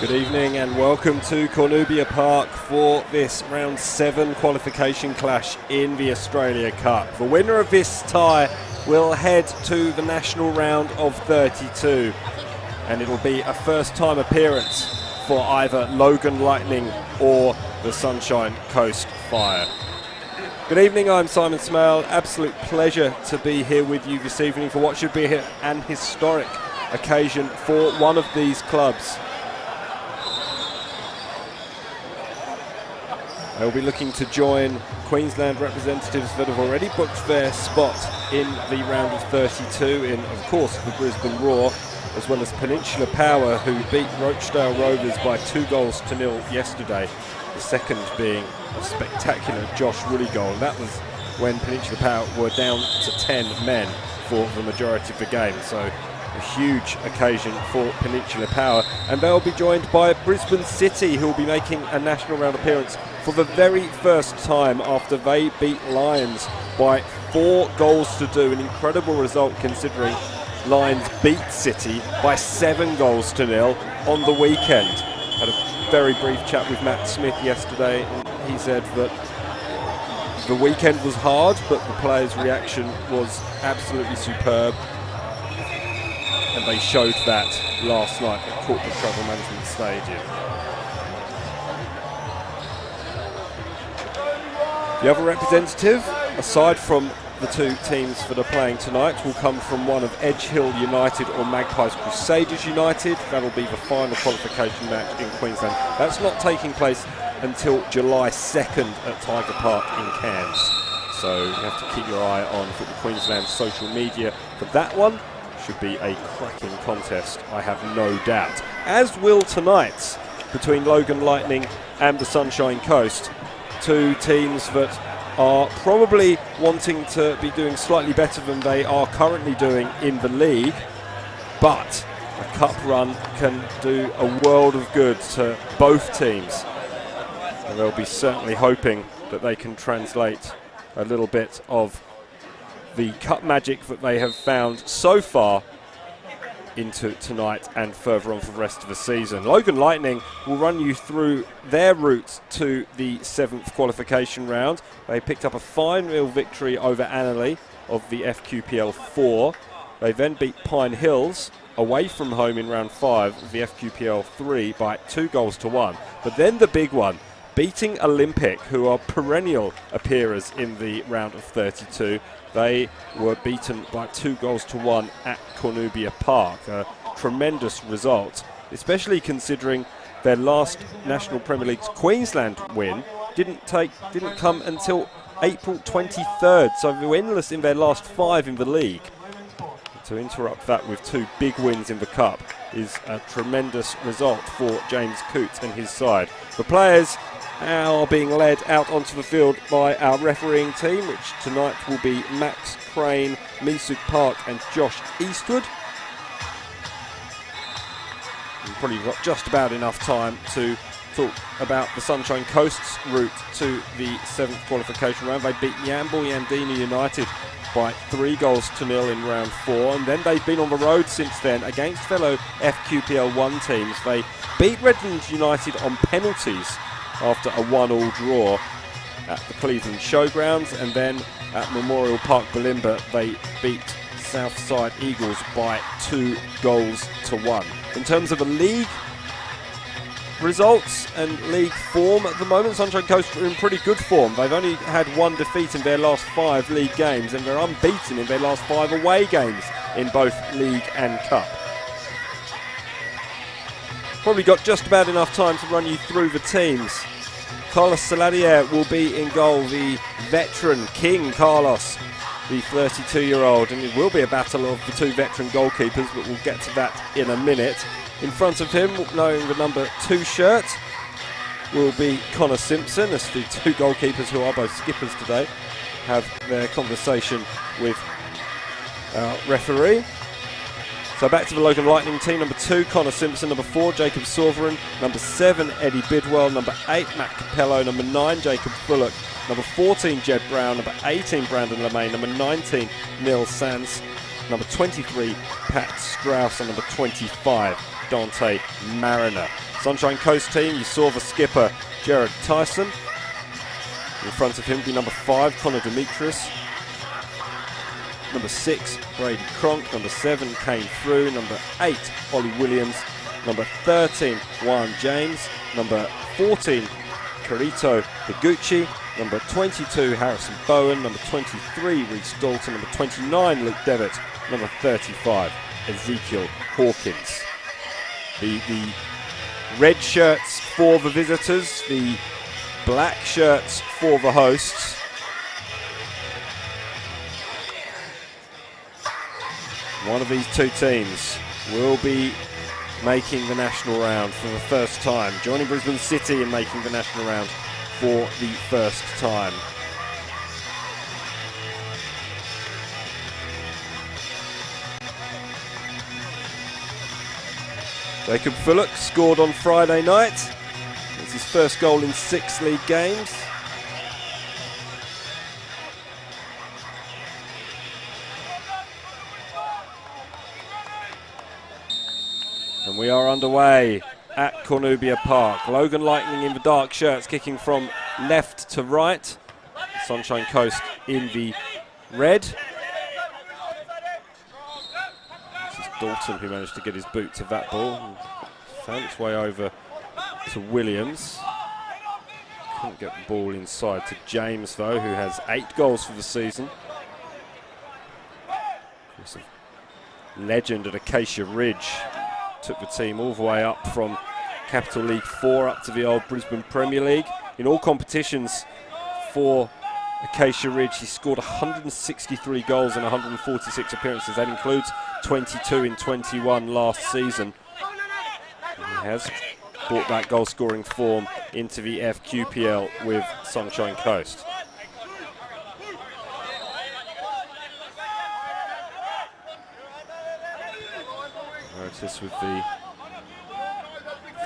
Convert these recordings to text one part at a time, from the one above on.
Good evening and welcome to Cornubia Park for this round 7 qualification clash in the Australia Cup. The winner of this tie will head to the national round of 32, and it'll be a first time appearance for either Logan Lightning or the Sunshine Coast Fire. Good evening, I'm Simon Smale. Absolute pleasure to be here with you this evening for what should be an historic occasion for one of these clubs. They'll be looking to join Queensland representatives that have already booked their spot in the round of 32 in, of course, the Brisbane Roar, as well as Peninsula Power, who beat Rochdale Rovers by 2-0 yesterday, the second being a spectacular Josh Woolley goal. That was when Peninsula Power were down to 10 men for the majority of the game, so a huge occasion for Peninsula Power. And they'll be joined by Brisbane City, who will be making a national round appearance for the very first time after they beat Lions by 4-2. An incredible result considering Lions beat City by 7-0 on the weekend. Had a very brief chat with Matt Smith yesterday, and he said that the weekend was hard, but the players' reaction was absolutely superb. And they showed that last night at Corporate Travel Management Stadium. The other representative, aside from the two teams that are playing tonight, will come from one of Edge Hill United or Magpies Crusaders United. That'll be the final qualification match in Queensland. That's not taking place until July 2nd at Tiger Park in Cairns. So you have to keep your eye on Football Queensland's social media for that one. Should be a cracking contest, I have no doubt. As will tonight's between Logan Lightning and the Sunshine Coast. Two teams that are probably wanting to be doing slightly better than they are currently doing in the league, but a cup run can do a world of good to both teams, and they'll be certainly hoping that they can translate a little bit of the cup magic that they have found so far into tonight and further on for the rest of the season. Logan Lightning will run you through their route to the 7th qualification round. They picked up a 5-0 victory over Annerley of the FQPL 4. They then beat Pine Hills away from home in round 5 of the FQPL 3 by 2-1. But then the big one, beating Olympic, who are perennial appearers in the round of 32. They were beaten by 2-1 at Cornubia Park. A tremendous result, especially considering their last National Premier League's Queensland win didn't come until April 23rd. So they were winless in their last 5 in the league. To interrupt that with 2 big wins in the Cup is a tremendous result for James Coote and his side. The players are being led out onto the field by our refereeing team, which tonight will be Max Crane, Misuk Park and Josh Eastwood. probably got just about enough time to talk about the Sunshine Coast's route to the 7th qualification round. They beat Yandina United by 3-0 in round 4, and then they've been on the road since then against fellow FQPL 1 teams. They beat Redlands United on penalties after a 1-1 draw at the Cleveland Showgrounds, and then at Memorial Park Bulimba they beat Southside Eagles by 2-1. In terms of the league results and league form at the moment, Sunshine Coast are in pretty good form. They've only had 1 defeat in their last 5 league games, and they're unbeaten in their last 5 away games in both league and cup. Probably got just about enough time to run you through the teams. Carlos Saladier will be in goal, the veteran King Carlos, the 32-year-old, and it will be a battle of the 2 veteran goalkeepers, but we'll get to that in a minute. In front of him, knowing the number 2 shirt, will be Connor Simpson, as the 2 goalkeepers, who are both skippers today, have their conversation with our referee. So back to the Logan Lightning team. Number 2, Connor Simpson. Number 4, Jacob Sovereign. Number 7, Eddie Bidwell. Number 8, Matt Capello. Number 9, Jacob Bullock. Number 14, Jed Brown. Number 18, Brandon Lemaine. Number 19, Neil Sands. Number 23, Pat Strauss. And number 25, Dante Mariner. Sunshine Coast team, you saw the skipper, Jared Tyson. In front of him will be number 5, Connor Demetrius. Number 6, Brady Cronk. Number 7, Kane Frew. Number 8, Ollie Williams. Number 13, Juan James. Number 14, Carito Higuchi. Number 22, Harrison Bowen. Number 23, Reece Dalton. Number 29, Luke Devitt. Number 35, Ezekiel Hawkins. The red shirts for the visitors, the black shirts for the hosts. One of these 2 teams will be making the national round for the first time, joining Brisbane City in making the national round for the first time. Jacob Fullock scored on Friday night. It's his first goal in 6 league games. And we are underway at Cornubia Park. Logan Lightning in the dark shirts, kicking from left to right. Sunshine Coast in the red. This is Dalton who managed to get his boot to that ball and found its way over to Williams. Couldn't get the ball inside to James though, who has 8 goals for the season. Legend at Acacia Ridge. Took the team all the way up from Capital League 4 up to the old Brisbane Premier League. In all competitions for Acacia Ridge, he scored 163 goals in 146 appearances. That includes 22 in 21 last season. And he has brought that goal-scoring form into the FQPL with Sunshine Coast. Notice with the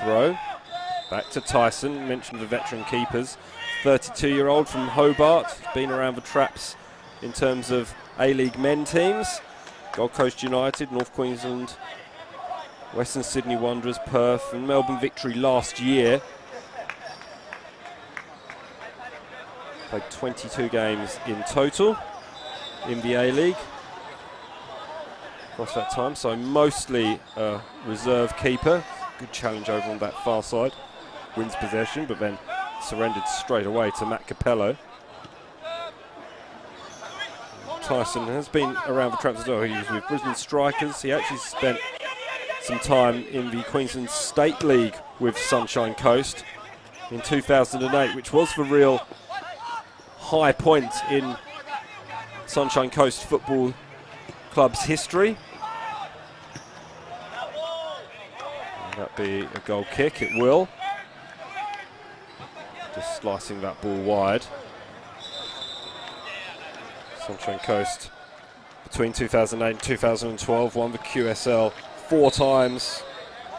throw. Back to Tyson, mentioned the veteran keepers. 32-year-old from Hobart, been around the traps in terms of A-League men teams. Gold Coast United, North Queensland, Western Sydney Wanderers, Perth and Melbourne Victory last year. Played 22 games in total in the A-League across that time, so mostly a reserve keeper. Good challenge over on that far side. Wins possession, but then surrendered straight away to Matt Capello. Tyson has been around the traps as well. He was with Brisbane Strikers. He actually spent some time in the Queensland State League with Sunshine Coast in 2008, which was the real high point in Sunshine Coast Football Club's history. That'll be a goal kick, it will. Just slicing that ball wide. Sunshine Coast between 2008 and 2012 won the QSL 4 times.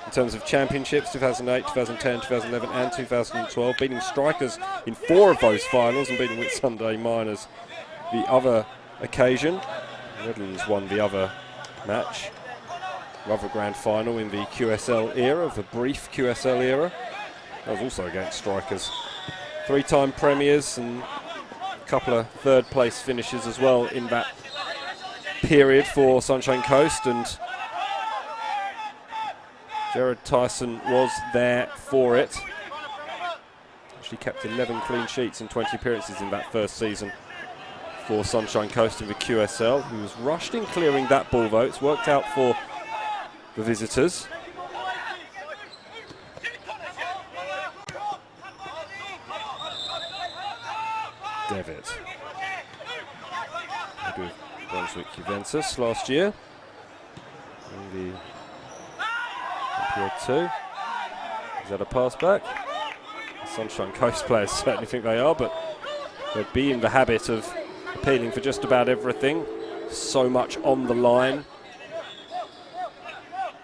in terms of championships, 2008, 2010, 2011 and 2012, beating Strikers in 4 of those finals and beating Whitsunday Miners the other occasion. Redlands won the other match, the other grand final in the QSL era, the brief QSL era. That was also against Strikers. 3-time premiers and a couple of third place finishes as well in that period for Sunshine Coast, and Jared Tyson was there for it. Actually kept 11 clean sheets in 20 appearances in that first season for Sunshine Coast in the QSL. He was rushed in clearing that ball though. It's worked out for the visitors. Devitt. With Brunswick Juventus last year in the Period 2. Is that a pass back? The Sunshine Coast players certainly think they are, but they'd be in the habit of appealing for just about everything. So much on the line.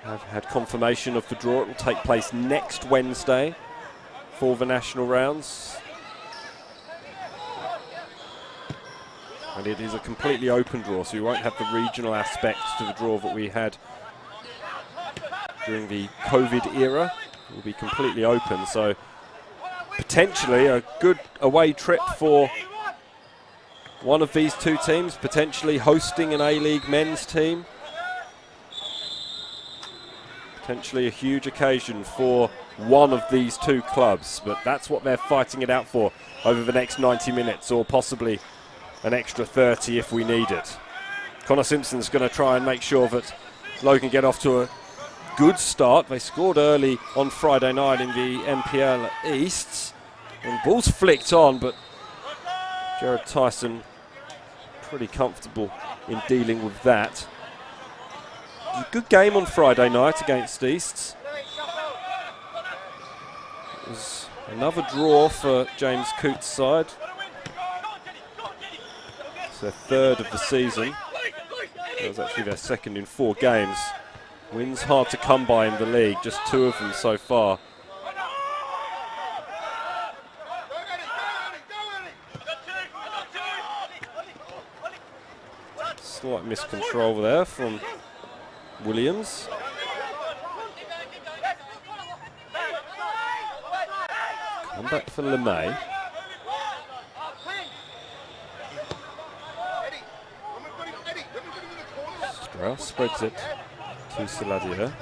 I've had confirmation of the draw. It will take place next Wednesday for the national rounds. And it is a completely open draw, so you won't have the regional aspects to the draw that we had during the COVID era. It will be completely open, so potentially a good away trip for one of these two teams, potentially hosting an A-League men's team. Potentially a huge occasion for one of these two clubs, but that's what they're fighting it out for over the next 90 minutes, or possibly an extra 30 if we need it. Connor Simpson's going to try and make sure that Logan get off to a good start. They scored early on Friday night in the NPL East, and ball's flicked on, but Jared Tyson pretty comfortable in dealing with that. It was a good game on Friday night against Easts. It was another draw for James Coote's side. It's their third of the season. It was actually their second in 4 games. Wins hard to come by in the league, just 2 of them so far. Slight miscontrol there from Williams. Come back for LeMay. Strauss spreads it to Saladier.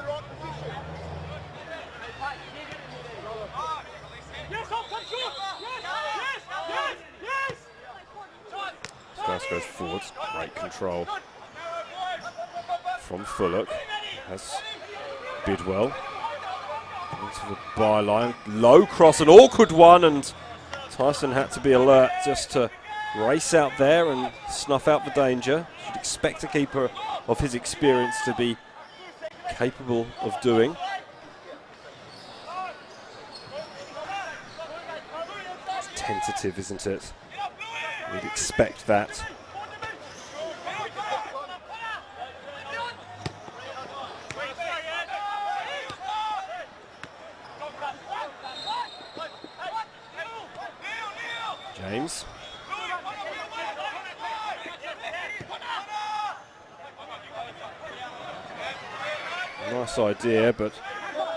Strauss goes forwards, great control from Fullock. Has Bidwell into the byline, low cross, an awkward one, and Tyson had to be alert just to race out there and snuff out the danger. You'd expect a keeper of his experience to be capable of doing. It's tentative, isn't it? We'd expect that. James. Nice idea, but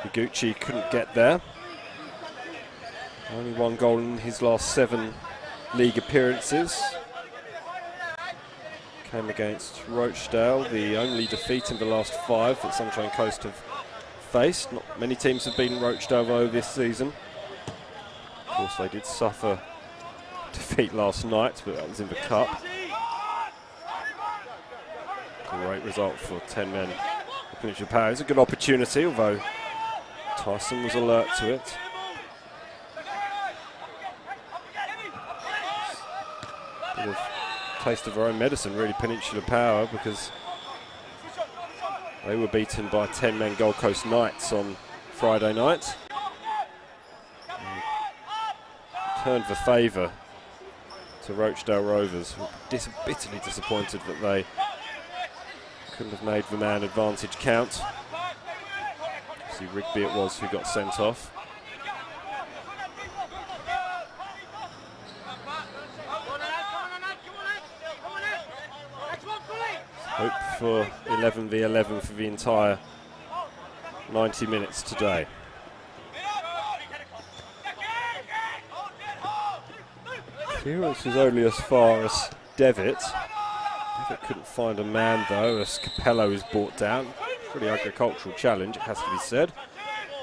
Higuchi couldn't get there. Only 1 goal in his last 7 league appearances. Came against Rochdale, the only defeat in the last 5 that Sunshine Coast have faced. Not many teams have beaten Rochdale though this season. Of course they did suffer defeat last night, but that was in the cup. Great result for 10 men. Peninsula Power. It's a good opportunity, although Tyson was alert to it. Bit of taste of their own medicine, really, Peninsula Power, because they were beaten by 10 men Gold Coast Knights on Friday night. Turned the favour to Rochdale Rovers, who were bitterly disappointed that they couldn't have made the man advantage count. See, Rigby it was who got sent off. Hope for 11v11 for the entire 90 minutes today. Clearance was only as far as Devitt. Devitt couldn't find a man though, as Capello is brought down. Pretty agricultural challenge, it has to be said.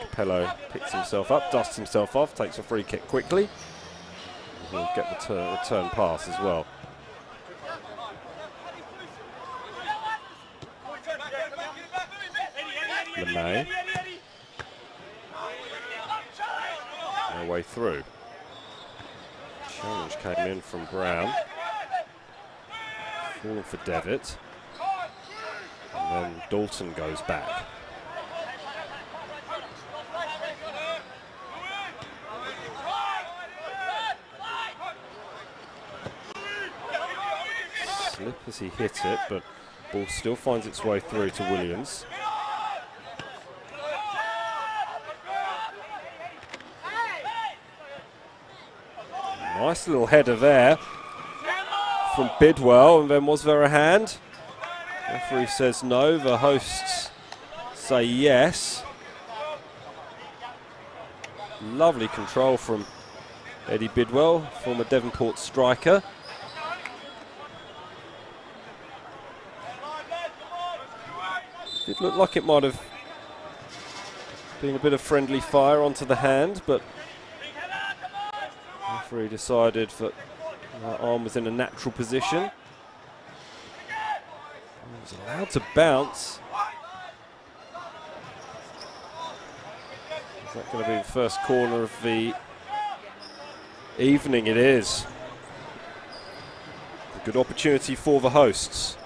Capello picks himself up, dusts himself off, takes a free kick quickly. He'll get the return pass as well. LeMay. No way through. Challenge came in from Brown. Falling for Devitt. And then Dalton goes back. Slip as he hit it, but ball still finds its way through to Williams. Nice little header there from Bidwell, and then was there a hand? Referee says no, the hosts say yes. Lovely control from Eddie Bidwell, former Devonport striker. It looked like it might have been a bit of friendly fire onto the hand, but the referee decided that the arm was in a natural position. It was allowed to bounce. Is that going to be the first corner of the evening? It is. A good opportunity for the hosts.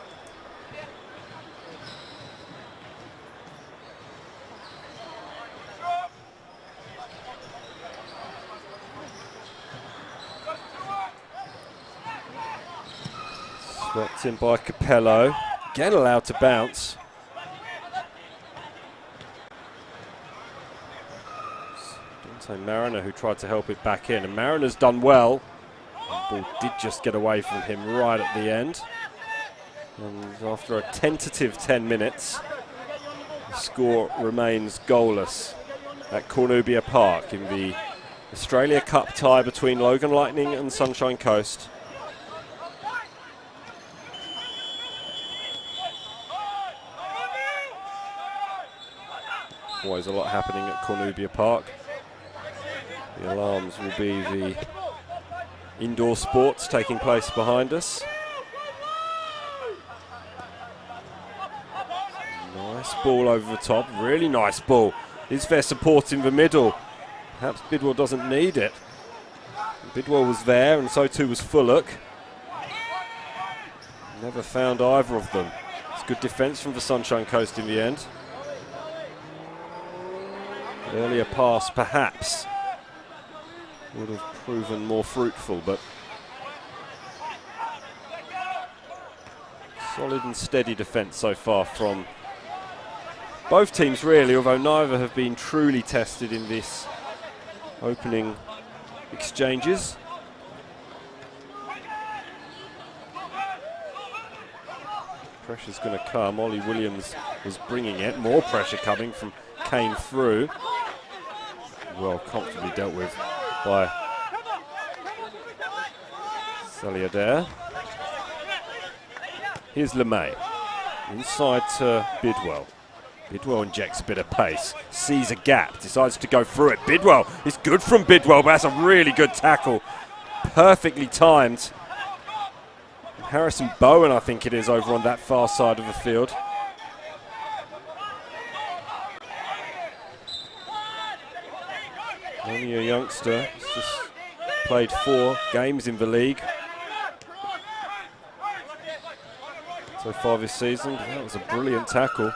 Swept in by Capello. Again allowed to bounce. Dante Mariner who tried to help it back in, and Mariner's done well. The ball did just get away from him right at the end. And after a tentative 10 minutes, the score remains goalless at Cornubia Park in the Australia Cup tie between Logan Lightning and Sunshine Coast. Always a lot happening at Cornubia Park. The alarms will be the indoor sports taking place behind us. Nice ball over the top, really nice ball. Is there support in the middle? Perhaps Bidwell doesn't need it. Bidwell was there, and so too was Fullock. Never found either of them. It's good defence from the Sunshine Coast in the end. Earlier pass perhaps would have proven more fruitful, but solid and steady defence so far from both teams really, although neither have been truly tested in this opening exchanges. Pressure's going to come. Ollie Williams was bringing it. More pressure coming from Kane through. Well, comfortably dealt with by Saliadair. Here's LeMay. Inside to Bidwell. Bidwell injects a bit of pace. Sees a gap. Decides to go through it. Bidwell. It's good from Bidwell, but that's a really good tackle. Perfectly timed. Harrison Bowen, I think it is, over on that far side of the field. Only a youngster. He's just played 4 games in the league so far this season. That was a brilliant tackle,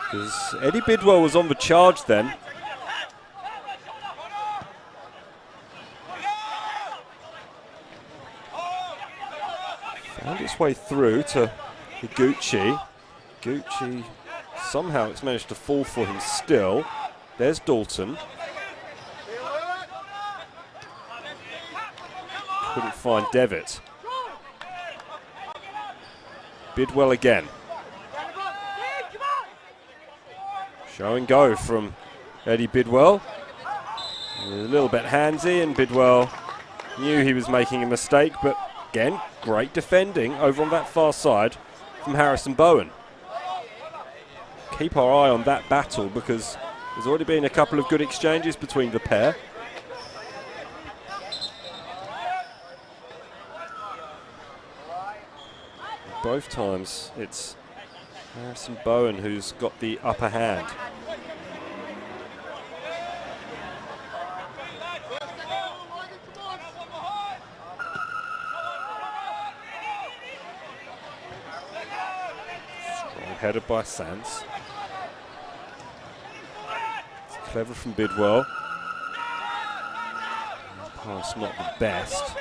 because Eddie Bidwell was on the charge then. Found its way through to Higuchi. Higuchi Somehow it's managed to fall for him still. There's Dalton. Couldn't find Devitt. Bidwell again. Show and go from Eddie Bidwell. A little bit handsy, and Bidwell knew he was making a mistake, but again, great defending over on that far side from Harrison Bowen. Keep our eye on that battle because there's already been a couple of good exchanges between the pair. Both times it's Harrison Bowen who's got the upper hand. Strong header by Sands. It's clever from Bidwell. Pass not the best.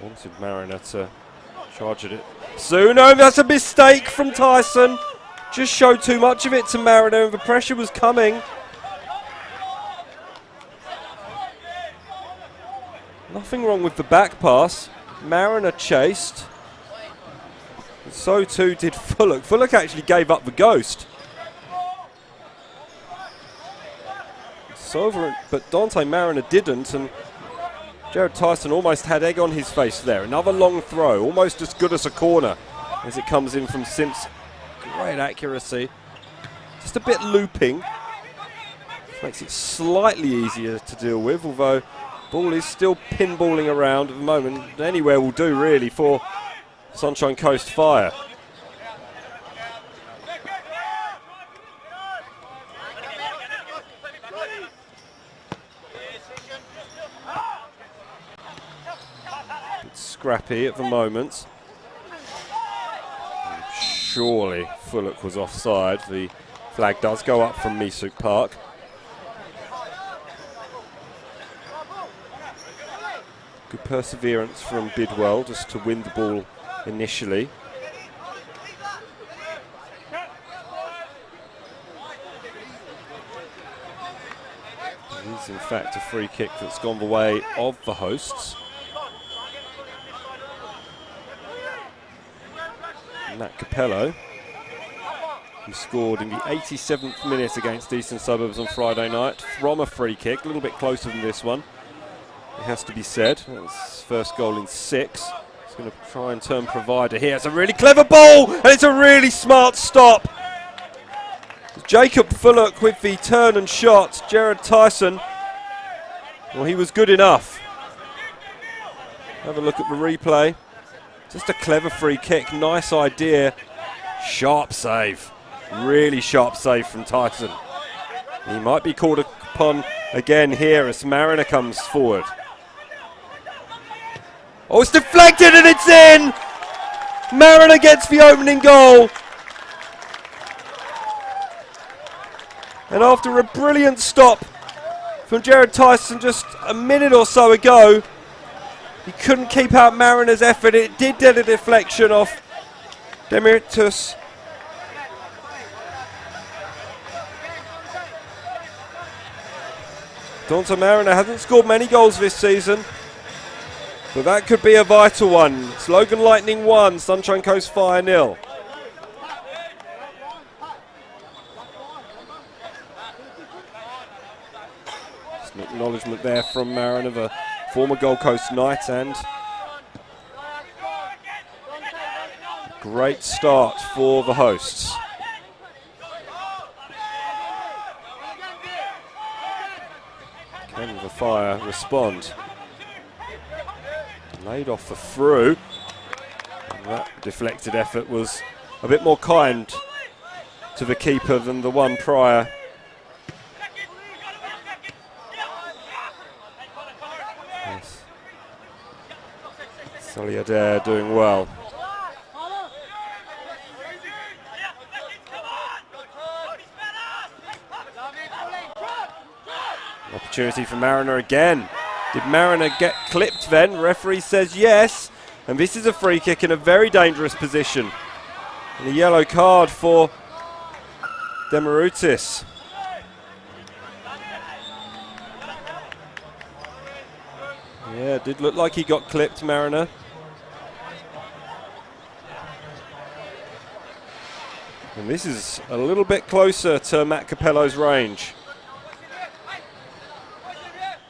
Wanted Mariner to charge at it soon. Oh, that's a mistake from Tyson. Just showed too much of it to Mariner, and the pressure was coming. Nothing wrong with the back pass. Mariner chased. And so too did Fullock. Fullock actually gave up the ghost. But Dante Mariner didn't, and Jared Tyson almost had egg on his face there. Another long throw, almost as good as a corner as it comes in from Simpson. Great accuracy. Just a bit looping. Makes it slightly easier to deal with, although ball is still pinballing around at the moment. Anywhere will do really for Sunshine Coast Fire. Scrappy at the moment. And surely Fullock was offside. The flag does go up from Misuk Park. Good perseverance from Bidwell just to win the ball initially. It is in fact a free kick that's gone the way of the hosts. Nat Capello, who scored in the 87th minute against Eastern Suburbs on Friday night from a free kick, a little bit closer than this one, it has to be said. That's his first goal in 6. He's going to try and turn provider here. It's a really clever ball, and it's a really smart stop. Jacob Fullock with the turn and shot. Jared Tyson, well, he was good enough. Have a look at the replay. Just a clever free kick, nice idea. Sharp save, really sharp save from Tyson. He might be called upon again here as Mariner comes forward. Oh, it's deflected and it's in! Mariner gets the opening goal. And after a brilliant stop from Jared Tyson just a minute or so ago, he couldn't keep out Mariner's effort. It did get a deflection off Demiritus. Dante Mariner hasn't scored many goals this season, but that could be a vital one. It's Logan Lightning 1, Sunshine Coast Fire 0. Just an acknowledgement there from Mariner, the former Gold Coast Knight, and great start for the hosts. Can the Fire respond? Laid off the through. And that deflected effort was a bit more kind to the keeper than the one prior. Yes. Sully Adair doing well. Opportunity for Mariner again. Did Mariner get clipped then? Referee says yes. And this is a free kick in a very dangerous position. And a yellow card for Demarutis. Yeah, it did look like he got clipped, Mariner. And this is a little bit closer to Matt Capello's range.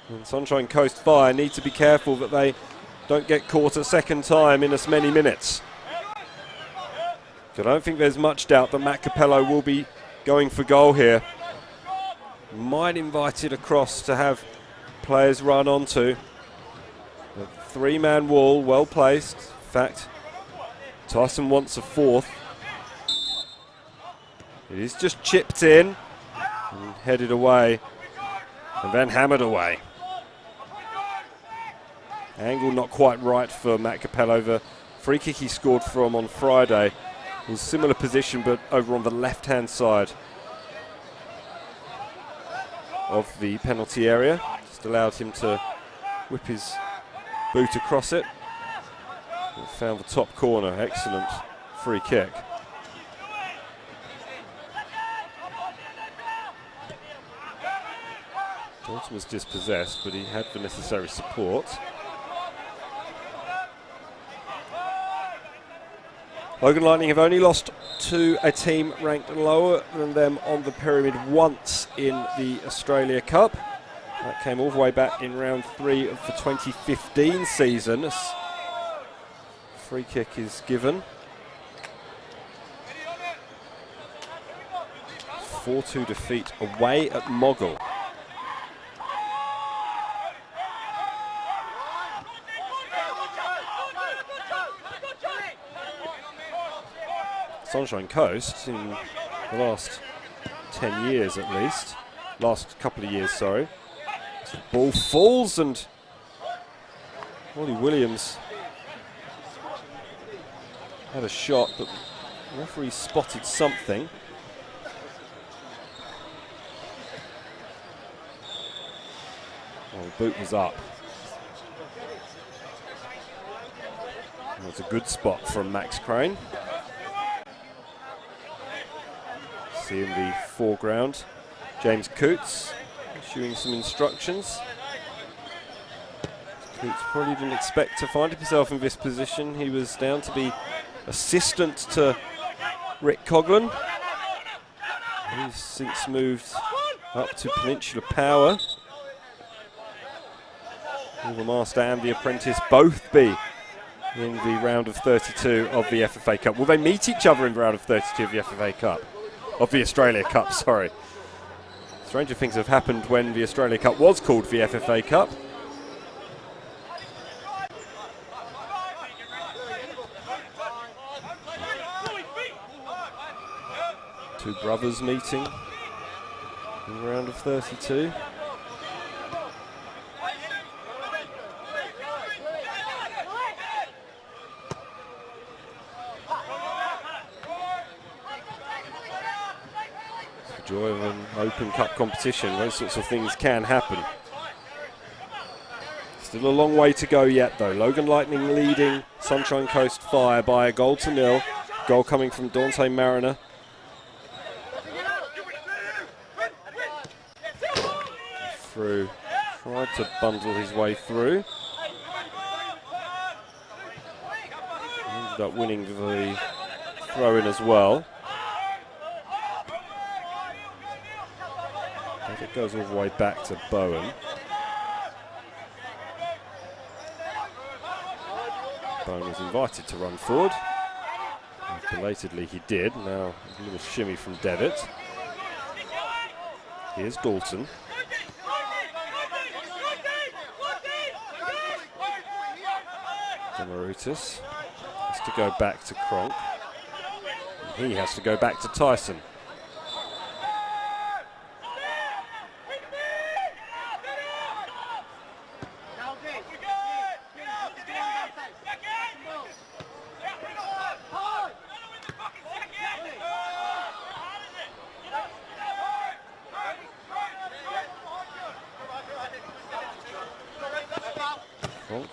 And Sunshine Coast Fire need to be careful that they don't get caught a second time in as many minutes. So I don't think there's much doubt that Matt Capello will be going for goal here. Might invite it across to have players run onto. A three-man wall, well placed. In fact, Tyson wants a fourth. It is just chipped in and headed away and then hammered away. Angle not quite right for Matt Capello. The free kick he scored from on Friday was similar position but over on the left-hand side of the penalty area. Just allowed him to whip his boot across it. And found the top corner. Excellent free kick. Dalton was dispossessed, but he had the necessary support. Logan Lightning have only lost to a team ranked lower than them on the pyramid once in the Australia Cup. That came all the way back in round 3 of the 2015 season. A free kick is given. 4-2 defeat away at Moggle. Sunshine Coast in the last 10 years at least. Last couple of years, sorry. The ball falls and Ollie Williams had a shot, but the referee spotted something. Oh, the boot was up. That's a good spot from Max Crane. See in the foreground, James Coots issuing some instructions. Coots probably didn't expect to find himself in this position. He was down to be assistant to Rick Coughlin. He's since moved up to Peninsula Power. Will the master and the apprentice both be in the round of 32 of the FFA Cup? Will they meet each other in the round of 32 of the FFA Cup? Of the Australia Cup, sorry. Stranger things have happened when the Australia Cup was called the FFA Cup. Two brothers meeting in the round of 32. Joy of an open cup competition, those sorts of things can happen. Still a long way to go yet though. Logan Lightning leading Sunshine Coast Fire by a 1-0. Goal coming from Dante Mariner. Through, tried to bundle his way through. Ended up winning the throw in as well. It goes all the way back to Bowen. Bowen was invited to run forward. And belatedly he did. Now a little shimmy from Devitt. Here's Dalton. Demarutis has to go back to Cronk. And he has to go back to Tyson.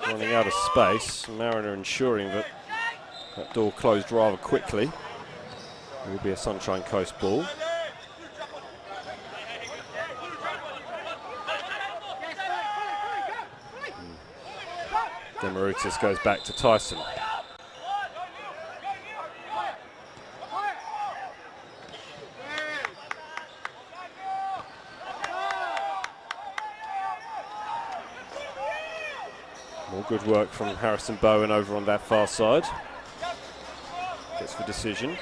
Running out of space, Mariner ensuring that that door closed rather quickly. It will be a Sunshine Coast ball. Demaritis goes back to Tyson. More good work from Harrison Bowen over on that far side. Gets the decision.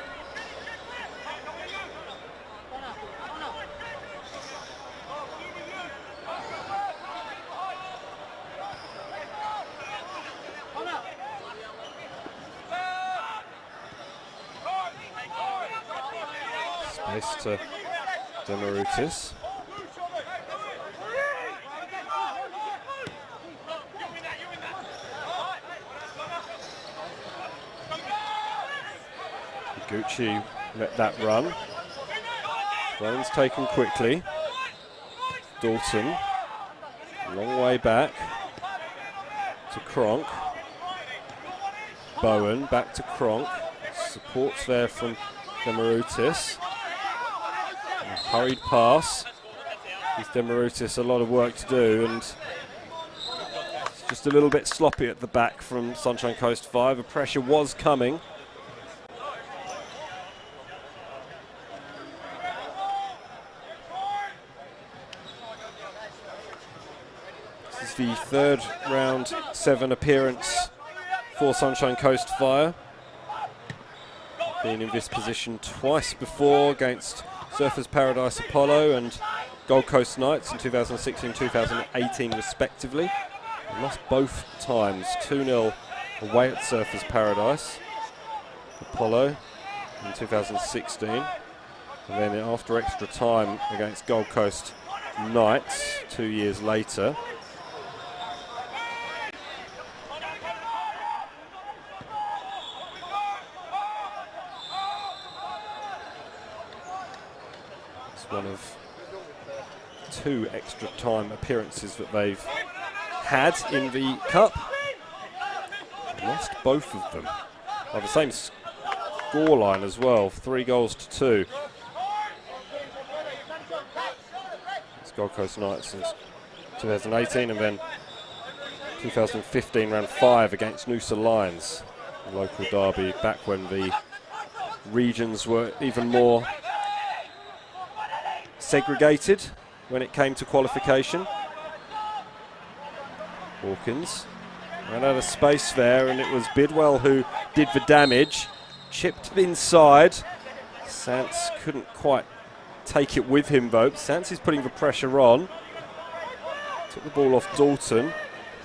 Space to Demaritis. Gucci let that run. Runs taken quickly. Dalton, long way back to Cronk. Bowen back to Cronk. Supports there from Demaritis. Hurried pass. Gives Demaritis a lot of work to do, and it's just a little bit sloppy at the back from Sunshine Coast 5. The pressure was coming. This is the third round 7 appearance for Sunshine Coast Fire. Been in this position twice before against Surfers Paradise Apollo and Gold Coast Knights in 2016 2018 respectively. They lost both times, 2-0 away at Surfers Paradise Apollo in 2016, and then after extra time against Gold Coast Knights 2 years later. One of 2 extra time appearances that they've had in the Cup. Lost both of them by the same scoreline as well, 3-2. It's Gold Coast Knights since 2018, and then 2015 round 5 against Noosa Lions, a local derby back when the regions were even more segregated when it came to qualification. Hawkins ran out of space there, and it was Bidwell who did the damage. Chipped inside. Sants couldn't quite take it with him though. Sants is putting the pressure on. Took the ball off Dalton.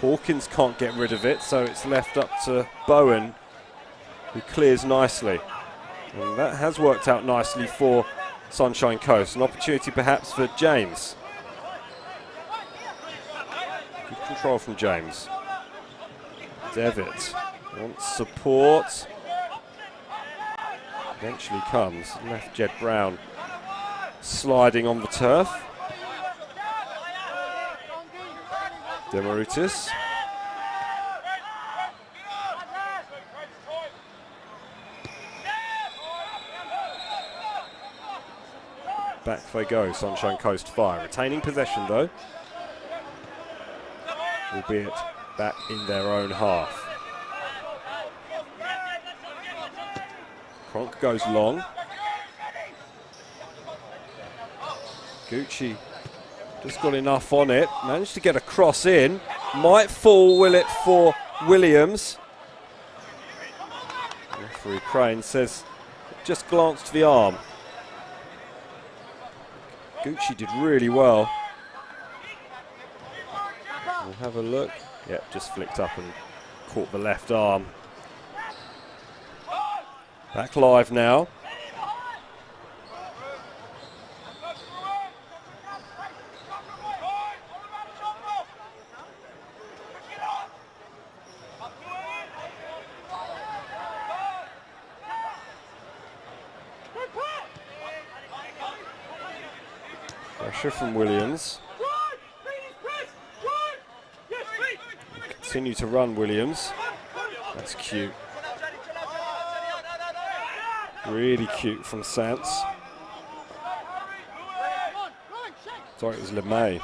Hawkins can't get rid of it, so it's left up to Bowen, who clears nicely. And that has worked out nicely for Sunshine Coast. An opportunity perhaps for James. Good control from James. Devitt wants support. Eventually comes. Left Jed Brown sliding on the turf. Demaritis. Back they go, Sunshine Coast Fire. Retaining possession though, albeit back in their own half. Cronk goes long. Gucci just got enough on it, managed to get a cross in. Might fall, will it, for Williams? Referee Crane says just glanced the arm. Gucci did really well. We'll have a look. Yep, just flicked up and caught the left arm. Back live now. Pressure from Williams. Continue to run Williams. That's cute. Really cute from Sants. Sorry, it was LeMay.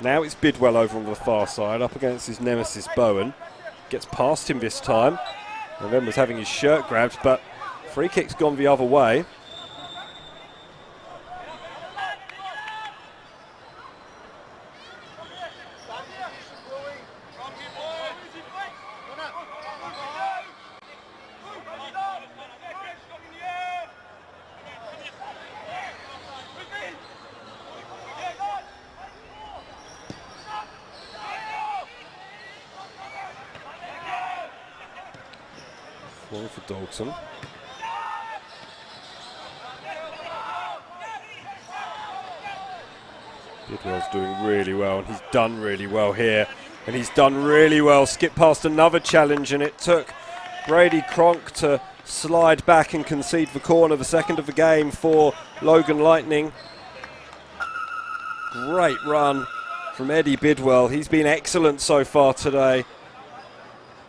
Now it's Bidwell over on the far side, up against his nemesis Bowen. Gets past him this time. And then was having his shirt grabbed, but free kick's gone the other way. One for Dalton. Bidwell's doing really well, and he's done really well here. And he's done really well. Skip past another challenge, and it took Brady Cronk to slide back and concede the corner, the second of the game for Logan Lightning. Great run from Eddie Bidwell. He's been excellent so far today.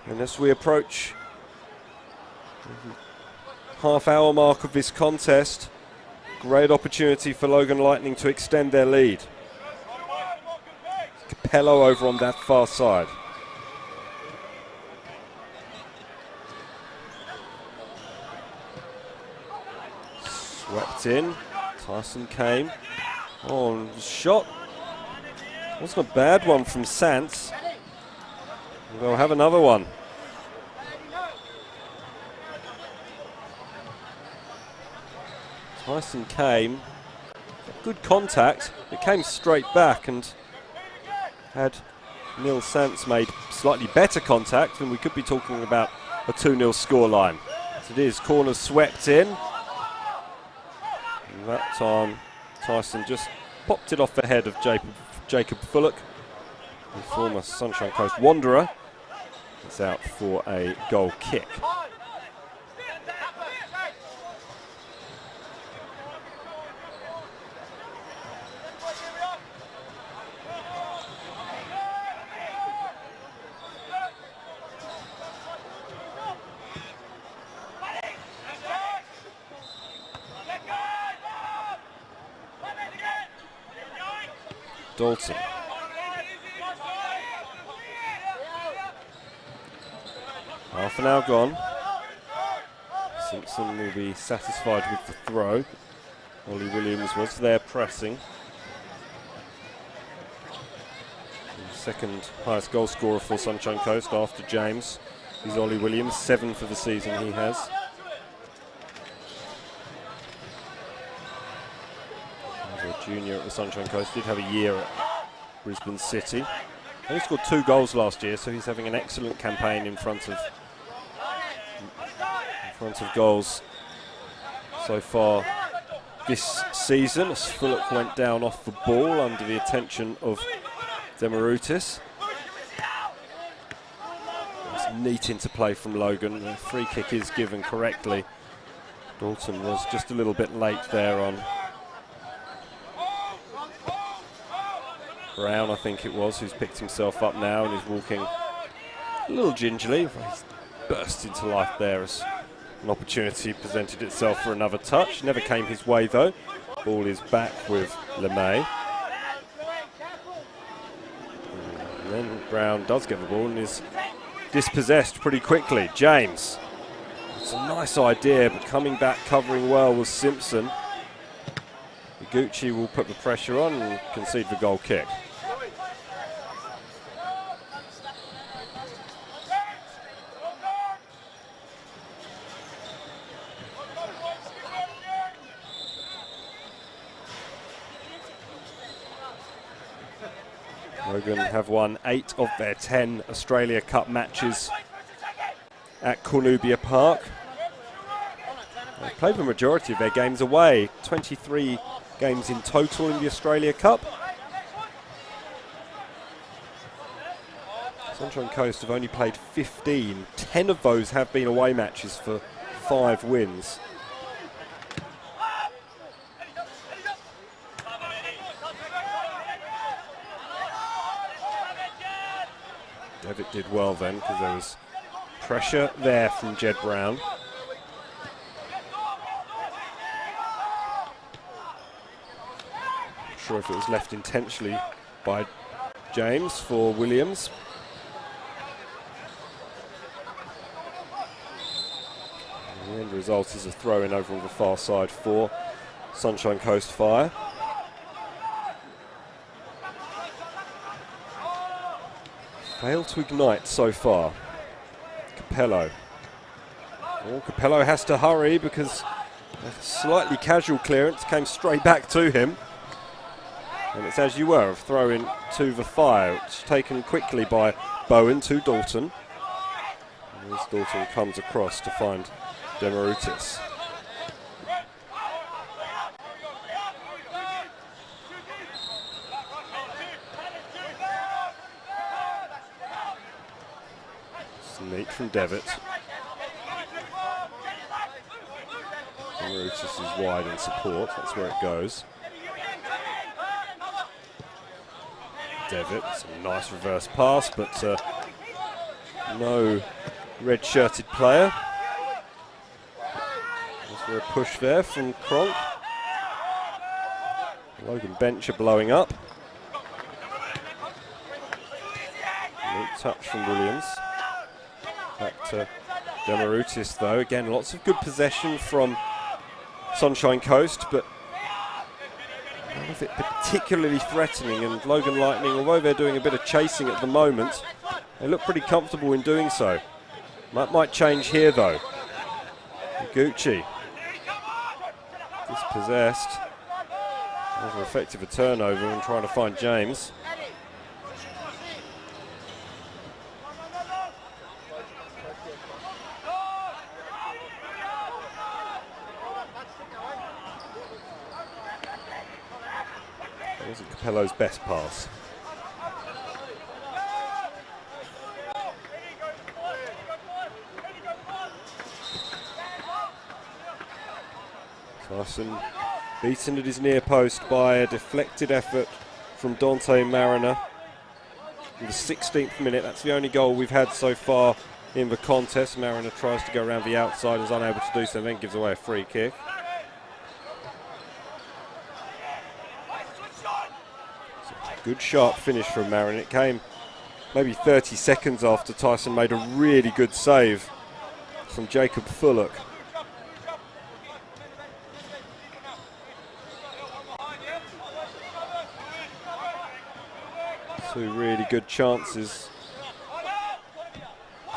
And as we approach half-hour mark of this contest, great opportunity for Logan Lightning to extend their lead. Capello over on that far side. Swept in. Tyson came. Oh, shot. Wasn't a bad one from Sants. They'll have another one. Tyson came. Good contact. It came straight back, and had Neil Sants made slightly better contact, then we could be talking about a 2-0 scoreline. As it is, corner swept in. And that time, Tyson just popped it off the head of Jacob Fullock, the former Sunshine Coast Wanderer. It's out for a goal kick. Dalton. Half an hour gone. Simpson will be satisfied with the throw. Ollie Williams was there pressing. The second highest goal scorer for Sunshine Coast after James is Ollie Williams, 7 for the season he has. Junior at the Sunshine Coast, did have a year at Brisbane City. He scored 2 goals last year, so he's having an excellent campaign in front of goals so far this season. As Fullock went down off the ball under the attention of Demarutis. It's neat interplay from Logan. The free kick is given correctly. Dalton was just a little bit late there on Brown, I think it was, who's picked himself up now and is walking a little gingerly. He's burst into life there as an opportunity presented itself for another touch. Never came his way though. Ball is back with LeMay. And then Brown does get the ball and is dispossessed pretty quickly. James. It's a nice idea, but coming back covering well was Simpson. Iguchi will put the pressure on and concede the goal kick. Logan have won 8 of their 10 Australia Cup matches at Cornubia Park. They've played the majority of their games away, 23 games in total in the Australia Cup. Sunshine Coast have only played 15. 10 of those have been away matches for 5 wins. Devitt did well then, because there was Pressure there from Jed Brown. Not sure if it was left intentionally by James for Williams. And the end result is a throw-in over on the far side for Sunshine Coast Fire. Failed to ignite so far. Capello. Oh, Capello has to hurry because a slightly casual clearance came straight back to him. And it's as you were, a throw in to the Fire. It's taken quickly by Bowen to Dalton. And as Dalton comes across to find Demarutis. Neat from Devitt. Demarutis is wide in support, that's where it goes. Devitt, some nice reverse pass, but no red-shirted player. Is there a push there from Cronk? Logan bench are blowing up. Neat touch from Williams. Back to Demarutis though. Again, lots of good possession from Sunshine Coast, but none of it particularly threatening. And Logan Lightning, although they're doing a bit of chasing at the moment, they look pretty comfortable in doing so. That might change here though. Gucci dispossessed. Over effective a turnover and trying to find James. Wasn't Capello's best pass. Tyson beaten at his near post by a deflected effort from Dante Mariner in the 16th minute. That's the only goal we've had so far in the contest. Mariner tries to go around the outside, is unable to do so, and then gives away a free kick. Good sharp finish from Mariner. It came maybe 30 seconds after Tyson made a really good save from Jacob Fullock. Two really good chances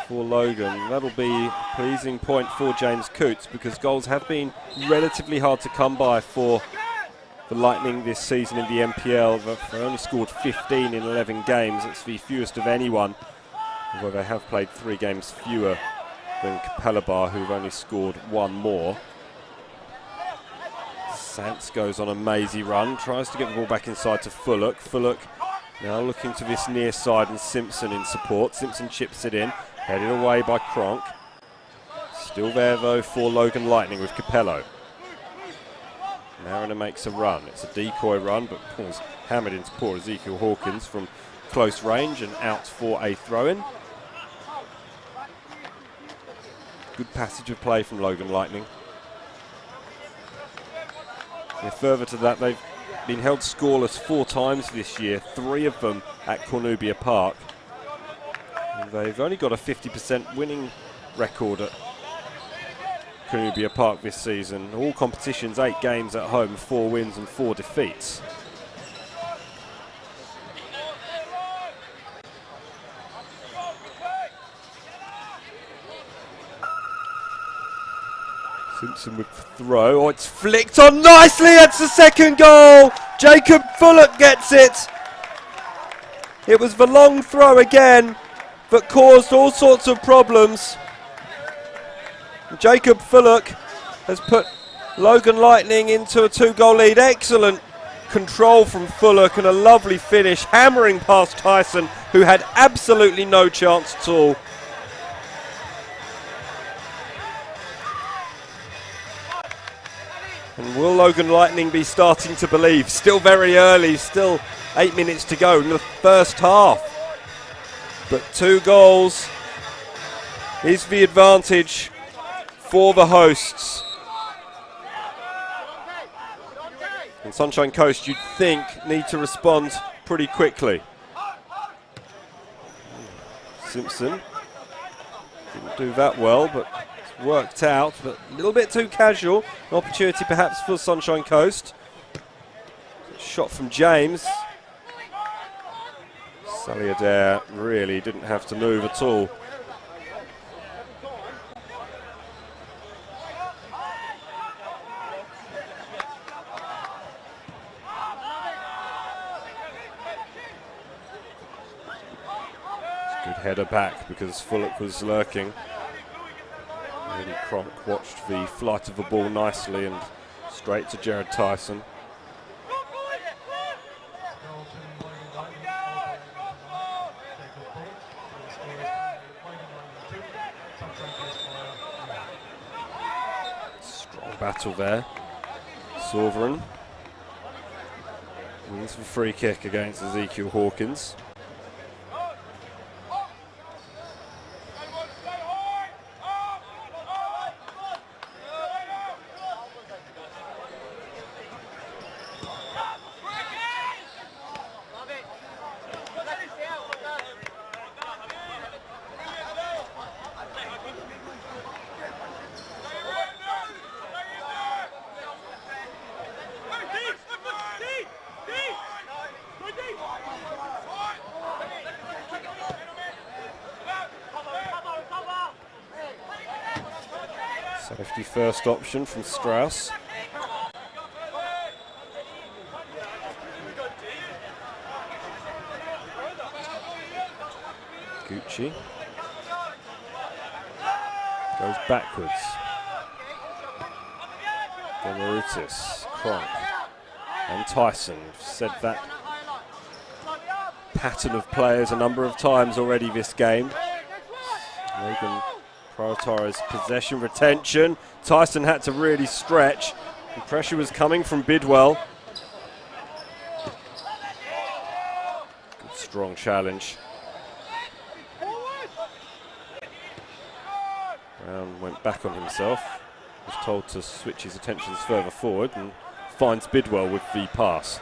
for Logan. That'll be a pleasing point for James Coots because goals have been relatively hard to come by for the Lightning this season in the NPL. They've only scored 15 in 11 games. It's the fewest of anyone, although they have played 3 games fewer than Capella, who've only scored 1 more. Sants goes on a mazy run, tries to get the ball back inside to Fullock. Fullock now looking to this near side and Simpson in support. Simpson chips it in, headed away by Cronk. Still there though for Logan Lightning with Capello. Mariner makes a run. It's a decoy run, but was hammered into poor Ezekiel Hawkins from close range and out for a throw-in. Good passage of play from Logan Lightning. Yeah, further to that, they've been held scoreless 4 times this year, 3 of them at Cornubia Park. And they've only got a 50% winning record at Cornubia Park this season. All competitions, 8 games at home, 4 wins and 4 defeats. Simpson with the throw. Oh, it's flicked on nicely. It's the second goal. Jacob Fullock gets it. It was the long throw again that caused all sorts of problems. Jacob Fullock has put Logan Lightning into a 2-goal lead. Excellent control from Fullock and a lovely finish, hammering past Tyson, who had absolutely no chance at all. And will Logan Lightning be starting to believe? Still very early, still 8 minutes to go in the first half. But 2 goals is the advantage for the hosts. And Sunshine Coast, you'd think, need to respond pretty quickly. Simpson didn't do that well, but it's worked out, but a little bit too casual. An opportunity perhaps for Sunshine Coast. Shot from James. Sally Adair really didn't have to move at all. Good header back because Fullock was lurking. Really Cronk watched the flight of the ball nicely and straight to Jared Tyson. Strong battle there. Sovereign wins the free kick against Ezekiel Hawkins. Safety first option from Strauss. Gucci goes backwards. Demarutis, Cronk and Tyson. Said that pattern of players a number of times already this game. Logan prioritised possession, retention. Tyson had to really stretch. The pressure was coming from Bidwell. Good strong challenge. Brown went back on himself. Was told to switch his attentions further forward and finds Bidwell with the pass.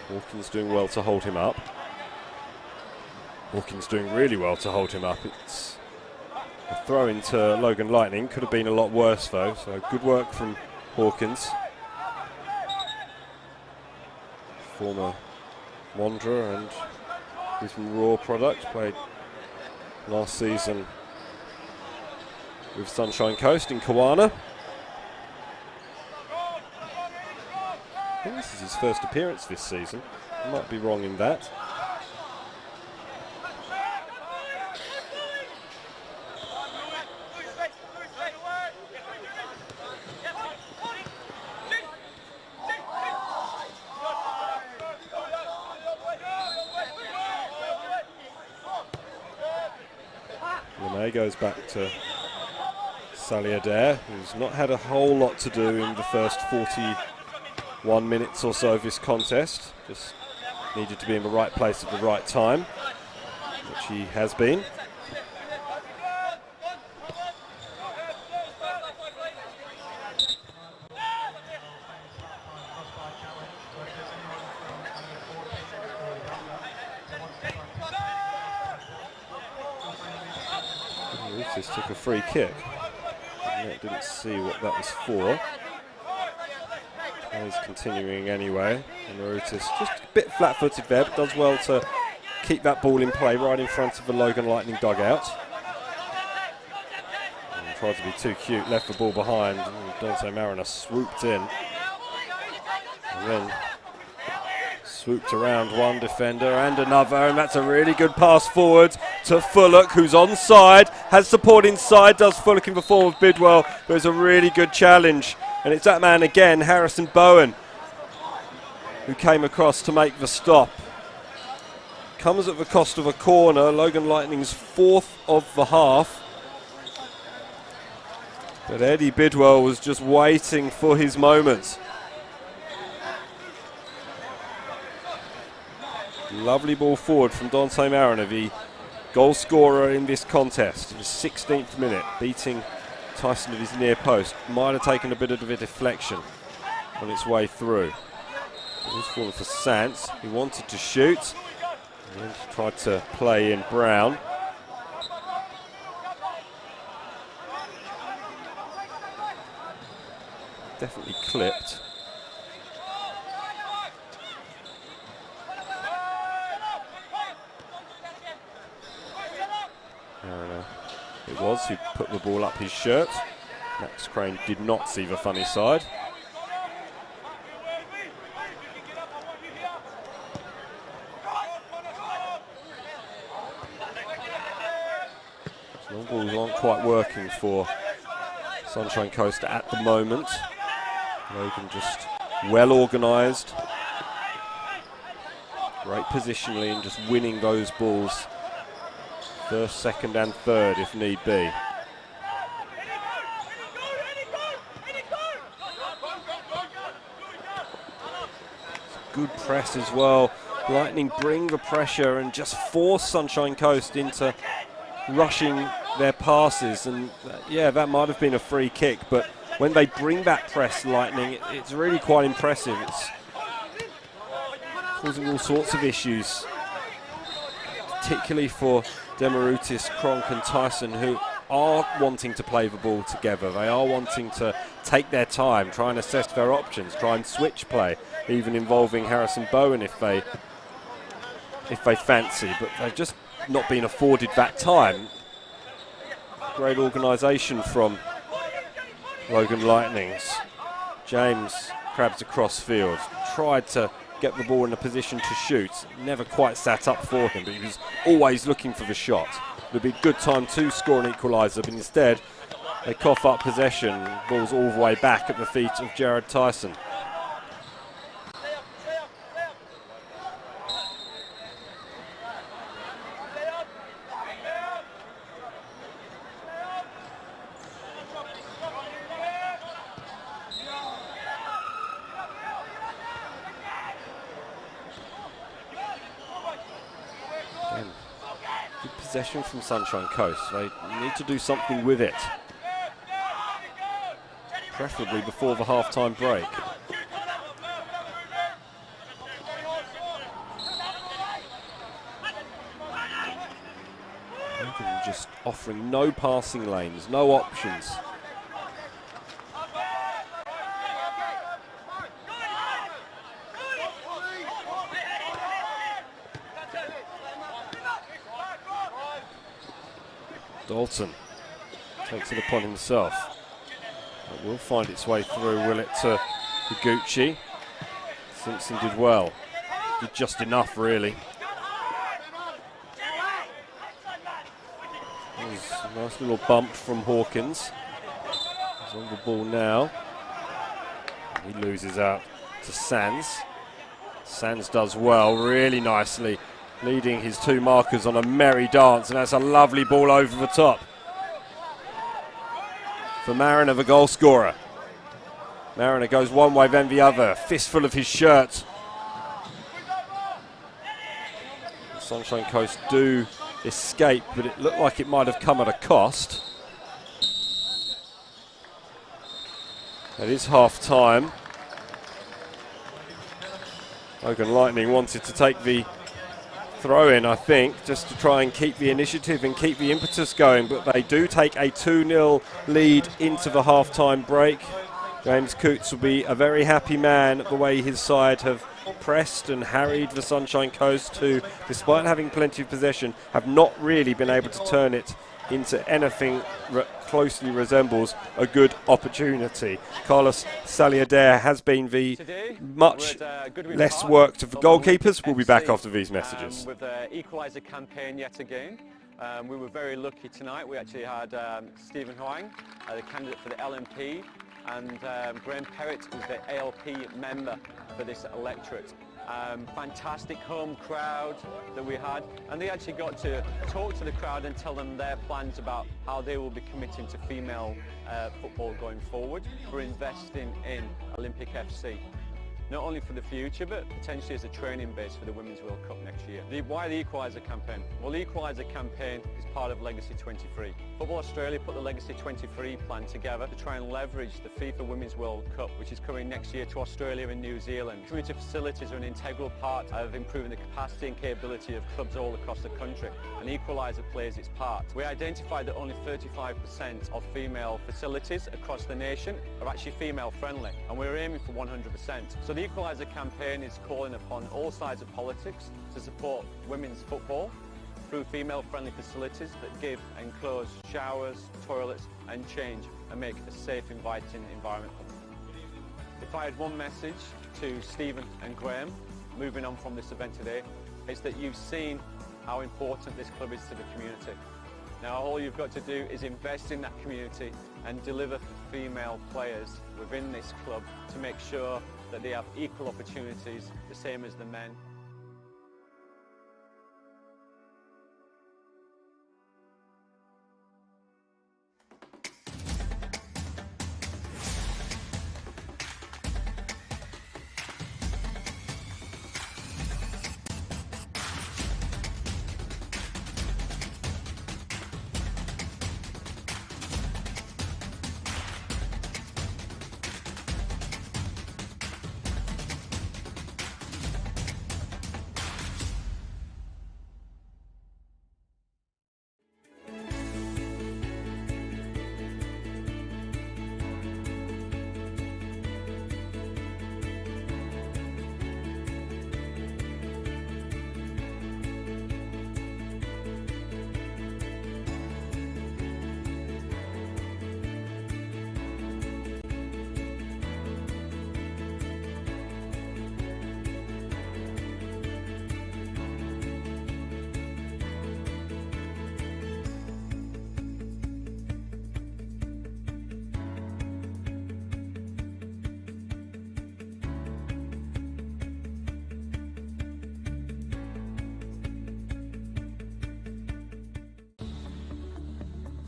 Hawkins doing well to hold him up. Hawkins doing really well to hold him up. It's a throw into Logan Lightning. Could have been a lot worse though, so good work from Hawkins. Former Wanderer and he's from Raw Product, played last season with Sunshine Coast in Kawana. I think this is his first appearance this season. I might be wrong in that. LeMay goes back to Sally Adair, who's not had a whole lot to do in the first 41 minutes or so of this contest. Just needed to be in the right place at the right time, which he has been. This took a free kick. Didn't see what that was for. He's continuing anyway. And Marutis just a bit flat-footed there, but does well to keep that ball in play right in front of the Logan Lightning dugout. And tried to be too cute, left the ball behind. And Dante Mariner swooped in. And then swooped around one defender and another, and that's a really good pass forward to Fullock, who's onside, has support inside, does Fullock in the form of Bidwell. There's a really good challenge, and it's that man again, Harrison Bowen, who came across to make the stop. Comes at the cost of a corner, Logan Lightning's fourth of the half. But Eddie Bidwell was just waiting for his moment. Lovely ball forward from Dante Mariner, the Goal scorer in this contest in the 16th minute, beating Tyson at his near post. Might have taken a bit of a deflection on its way through. It was falling for Sands, who wanted to shoot. And tried to play in Brown. Definitely clipped. It was who put the ball up his shirt. Max Crane did not see the funny side. Long balls aren't quite working for Sunshine Coast at the moment. Logan just well organised. Great positionally and just winning those balls. First, second and third if need be. Good press as well. Lightning bring the pressure and just force Sunshine Coast into rushing their passes, and yeah, that might have been a free kick, but when they bring that press, Lightning, it's really quite impressive. It's causing all sorts of issues, particularly for Demarutis, Kronk and Tyson, who are wanting to play the ball together. They are wanting to take their time, try and assess their options, try and switch play, even involving Harrison Bowen if they fancy, but they've just not been afforded that time. Great organisation from Logan Lightnings. James crabs across field, tried to get the ball in a position to shoot, never quite sat up for him, but he was always looking for the shot. It would be a good time to score an equaliser, but instead they cough up possession, ball's all the way back at the feet of Jared Tyson. Good possession from Sunshine Coast. They need to do something with it, preferably before the half-time break. Logan just offering no passing lanes, no options. Dalton takes it upon himself. It will find its way through, will it, to Higuchi. Simpson did well. Did just enough, really. There's a nice little bump from Hawkins. He's on the ball now. He loses out to Sands. Sands does well, really nicely, leading his two markers on a merry dance, and that's a lovely ball over the top for Mariner, the goal scorer. Mariner goes one way then the other, fistful of his shirt. The Sunshine Coast do escape, but it looked like it might have come at a cost. It is half time. Logan Lightning wanted to take the throw in, I think, just to try and keep the initiative and keep the impetus going, but they do take a 2-0 lead into the half-time break. James Coots will be a very happy man at the way his side have pressed and harried the Sunshine Coast, who, despite having plenty of possession, have not really been able to turn it into anything closely resembles a good opportunity. Carlos Saliader has been the much less worked of the goalkeepers. We'll be back after these messages. With the equaliser campaign yet again. We were very lucky tonight. We actually had Stephen Huang, the candidate for the LMP, and Graham Perrott, who's the ALP member for this electorate. Fantastic home crowd that we had, and they actually got to talk to the crowd and tell them their plans about how they will be committing to female football going forward. We're investing in Olympic FC. not only for the future but potentially as a training base for the Women's World Cup next year. Why the Equaliser campaign? Well, the Equaliser campaign is part of Legacy 23. Football Australia put the Legacy 23 plan together to try and leverage the FIFA Women's World Cup, which is coming next year to Australia and New Zealand. Community facilities are an integral part of improving the capacity and capability of clubs all across the country, and Equaliser plays its part. We identified that only 35% of female facilities across the nation are actually female friendly, and we're aiming for 100%. So the Equaliser campaign is calling upon all sides of politics to support women's football through female-friendly facilities that give enclosed showers, toilets and change and make a safe, inviting environment for them. If I had one message to Stephen and Graham, moving on from this event today, it's that you've seen how important this club is to the community. Now all you've got to do is invest in that community and deliver for female players within this club to make sure that they have equal opportunities, the same as the men.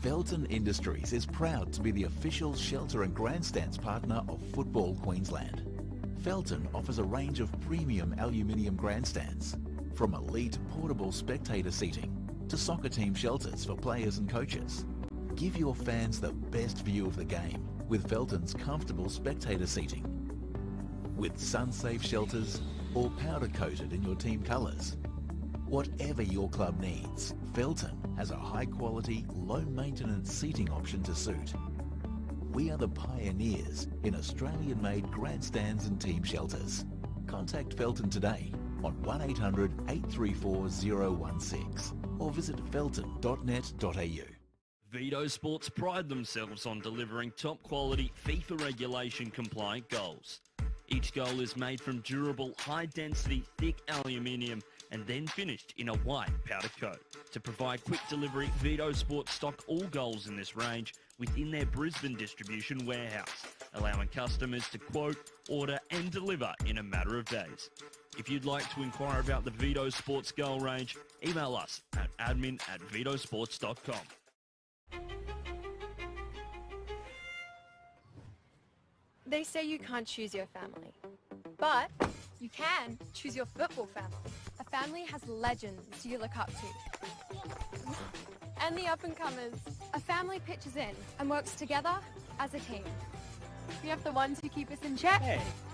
Felton Industries is proud to be the official shelter and grandstands partner of Football Queensland. Felton offers a range of premium aluminium grandstands, from elite portable spectator seating to soccer team shelters for players and coaches. Give your fans the best view of the game with Felton's comfortable spectator seating. With sun-safe shelters or powder-coated in your team colours. Whatever your club needs, Felton has a high-quality, low-maintenance seating option to suit. We are the pioneers in Australian-made grandstands and team shelters. Contact Felton today on 1800 834 016 or visit felton.net.au. Vito Sports pride themselves on delivering top-quality FIFA regulation-compliant goals. Each goal is made from durable, high-density, thick aluminium and then finished in a white powder coat. To provide quick delivery, Vito Sports stock all goals in this range within their Brisbane distribution warehouse, allowing customers to quote, order and deliver in a matter of days. If you'd like to inquire about the Vito Sports goal range, email us at admin@vitosports.com. They say you can't choose your family, but you can choose your football family. A family has legends you look up to. And the up-and-comers. A family pitches in and works together as a team. We have the ones who keep us in check,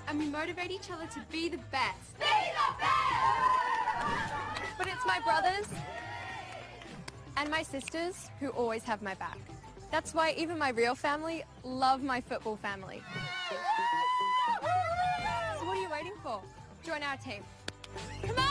and we motivate each other to be the best. Be the best! But it's my brothers and my sisters who always have my back. That's why even my real family love my football family. So what are you waiting for? Join our team. Come on!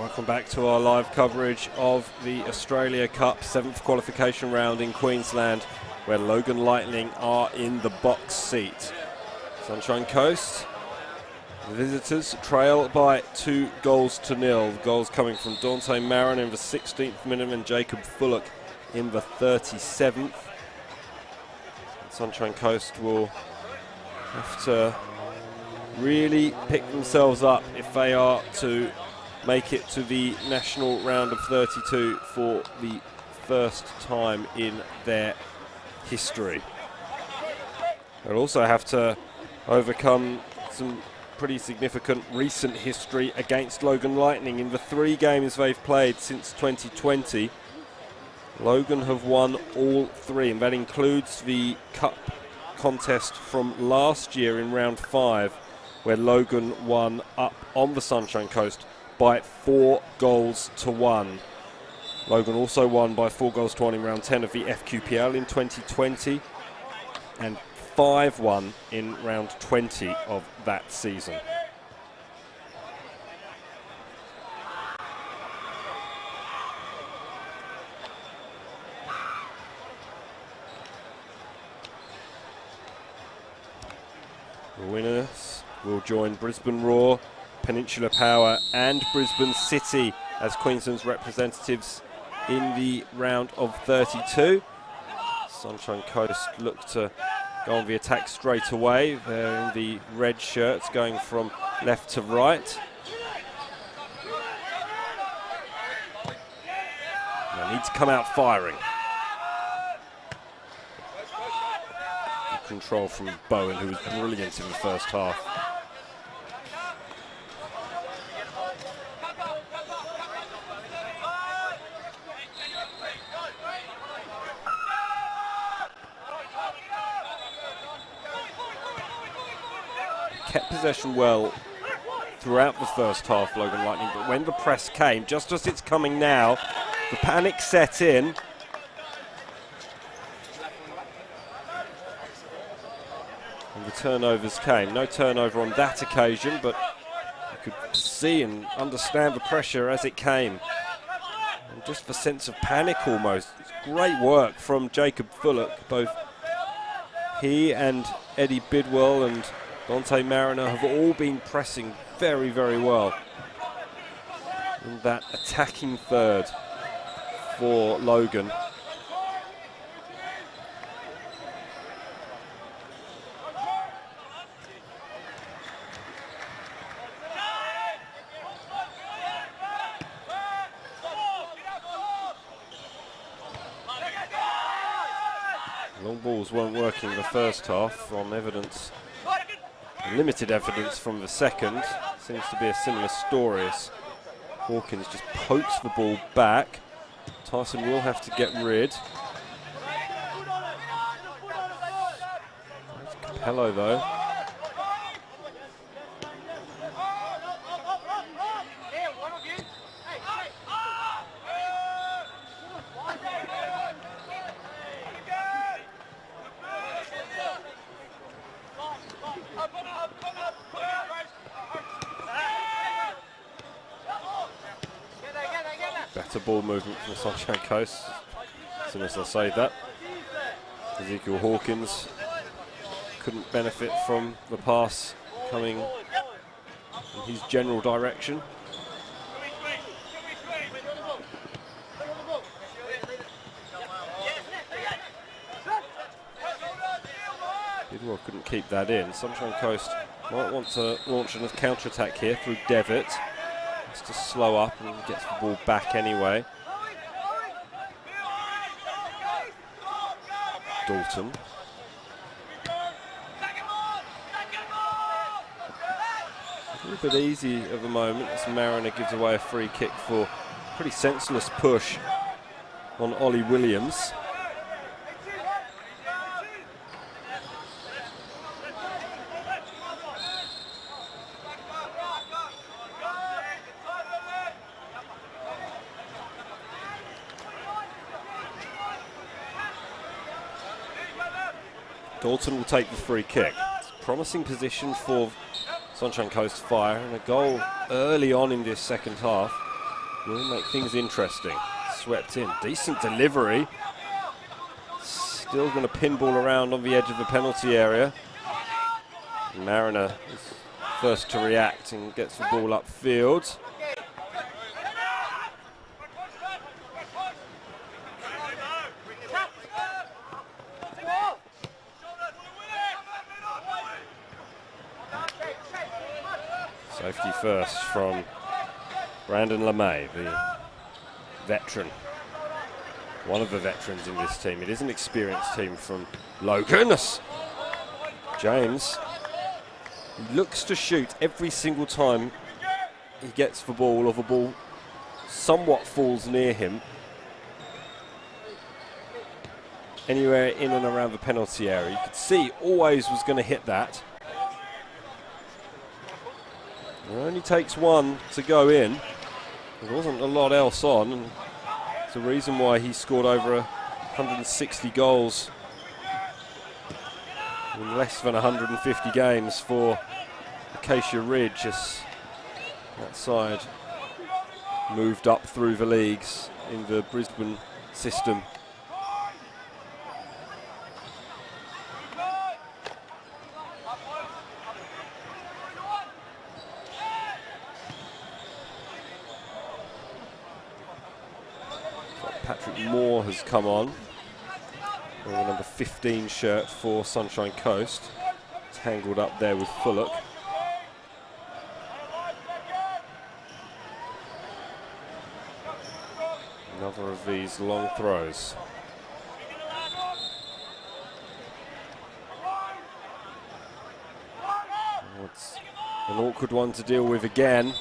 Welcome back to our live coverage of the Australia Cup 7th qualification round in Queensland, where Logan Lightning are in the box seat. Sunshine Coast, the visitors trail by 2-0. Goals coming from Dante Marin in the 16th minute and Jacob Fullock in the 37th. Sunshine Coast will have to really pick themselves up if they are to make it to the national round of 32 for the first time in their history. They'll also have to overcome some pretty significant recent history against Logan Lightning. In the 3 games they've played since 2020, Logan have won all 3, and that includes the cup contest from last year in round 5, where Logan won up on the Sunshine Coast by 4-1. Logan also won by 4-1 in round 10 of the FQPL in 2020 and 5-1 in round 20 of that season. The winners will join Brisbane Roar, Peninsula Power and Brisbane City as Queensland's representatives in the round of 32. Sunshine Coast look to go on the attack straight away. They're in the red shirts going from left to right. They need to come out firing. Good control from Bowen, who was brilliant in the first half. Kept possession well throughout the first half, Logan Lightning, but when the press came, just as it's coming now, the panic set in. And the turnovers came. No turnover on that occasion, but you could see and understand the pressure as it came. And just the sense of panic almost. It's great work from Jacob Fullock. Both he and Eddie Bidwell and Dante Mariner have all been pressing very, very well in that attacking third for Logan. Long balls weren't working the first half on evidence. Limited evidence from the second. Seems to be a similar story as Hawkins just pokes the ball back. Tyson will have to get rid. That's Capello though. Better ball movement from the Sunshine Coast, as soon as I say that. Ezekiel Hawkins couldn't benefit from the pass coming in his general direction. Bidwell couldn't keep that in. Sunshine Coast might want to launch a counter-attack here through Devitt. To slow up and gets the ball back anyway. Dalton. A little bit easy at the moment as Mariner gives away a free kick for a pretty senseless push on Ollie Williams. Dalton will take the free kick. It's a promising position for Sunshine Coast Fire, and a goal early on in this second half will make things interesting. Swept in, decent delivery. Still going to pinball around on the edge of the penalty area. Mariner is first to react and gets the ball upfield. Safety first from Brandon LeMay, the veteran. One of the veterans in this team. It is an experienced team from Logan. James, he looks to shoot every single time he gets the ball, or the ball somewhat falls near him. Anywhere in and around the penalty area. You could see always was going to hit that. It only takes one to go in. There wasn't a lot else on, and it's the reason why he scored over 160 goals in less than 150 games for Acacia Ridge, as that side moved up through the leagues in the Brisbane system. Patrick Moore has come on, wearing the number 15 shirt for Sunshine Coast, tangled up there with Fullock. Another of these long throws. It's an awkward one to deal with again.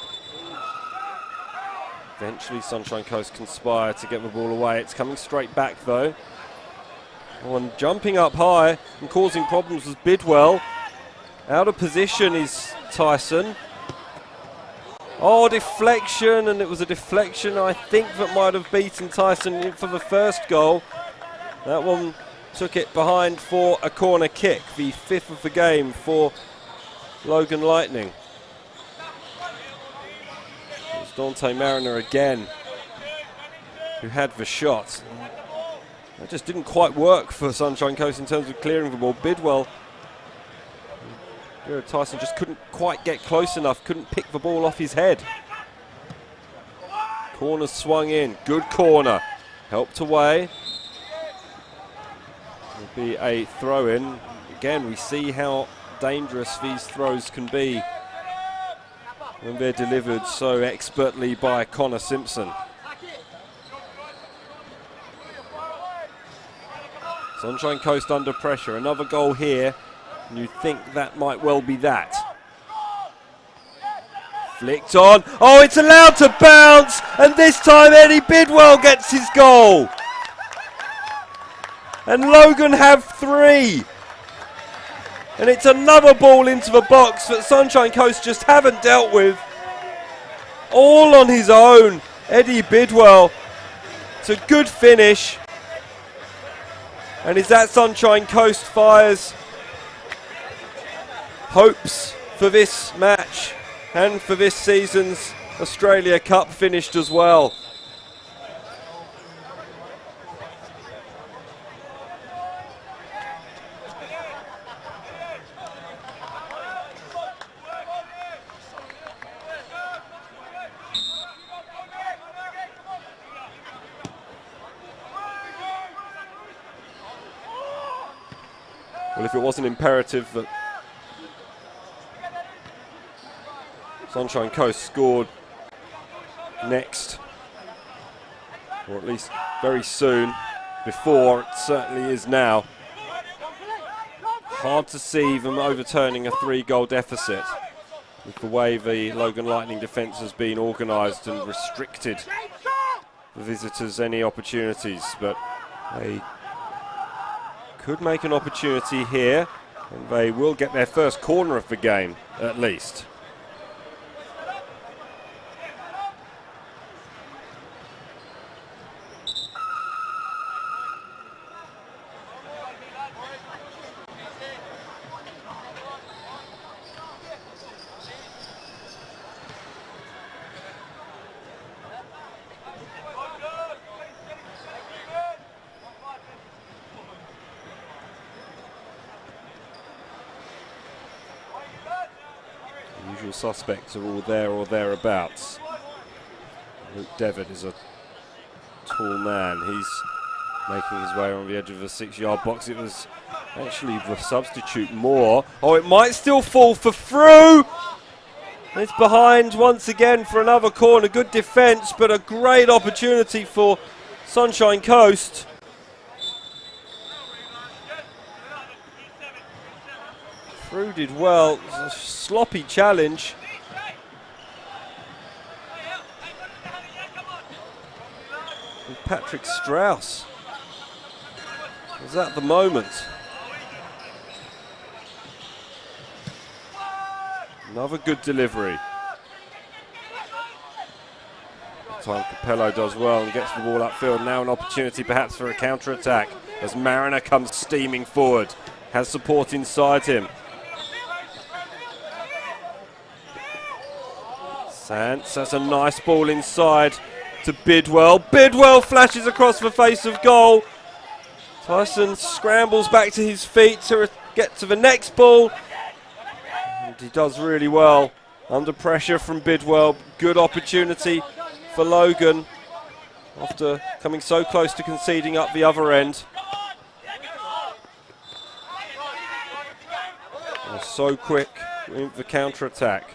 Eventually Sunshine Coast conspire to get the ball away. It's coming straight back though. Oh, and jumping up high and causing problems was Bidwell. Out of position is Tyson. Oh, deflection, and it was a deflection I think that might have beaten Tyson in for the first goal. That one took it behind for a corner kick, the 5th of the game for Logan Lightning. Dante Mariner again, who had the shot. It just didn't quite work for Sunshine Coast in terms of clearing the ball. Bidwell, Jared Tyson just couldn't quite get close enough, couldn't pick the ball off his head. Corner swung in, good corner, helped away. It'll be a throw in. Again, we see how dangerous these throws can be when they're delivered so expertly by Connor Simpson. Sunshine Coast under pressure. Another goal here, and you think that might well be that. Flicked on. Oh, it's allowed to bounce, and this time Eddie Bidwell gets his goal. And Logan have 3. And it's another ball into the box that Sunshine Coast just haven't dealt with. All on his own, Eddie Bidwell. It's a good finish. And is that Sunshine Coast fires hopes for this match and for this season's Australia Cup finished as well. Well, if it wasn't imperative that Sunshine Coast scored next, or at least very soon, before, it certainly is now. Hard to see them overturning a 3-goal deficit with the way the Logan Lightning defence has been organised and restricted the visitors any opportunities, but they could make an opportunity here, and they will get their first corner of the game at least. usual suspects are all there or thereabouts. Luke Devitt is a tall man. He's making his way on the edge of the 6-yard box. It was actually the substitute Moore. Oh, it might still fall for Frew. It's behind once again for another corner. Good defence, but a great opportunity for Sunshine Coast. Frew did well. It was a sloppy challenge. And Patrick Strauss was at the moment. Another good delivery. Time Capello does well and gets the ball upfield. Now an opportunity perhaps for a counter-attack as Mariner comes steaming forward. Has support inside him. Sants, that's a nice ball inside to Bidwell. Bidwell flashes across the face of goal. Tyson scrambles back to his feet to get to the next ball. And he does really well under pressure from Bidwell. Good opportunity for Logan after coming so close to conceding up the other end. And so quick in the counter-attack.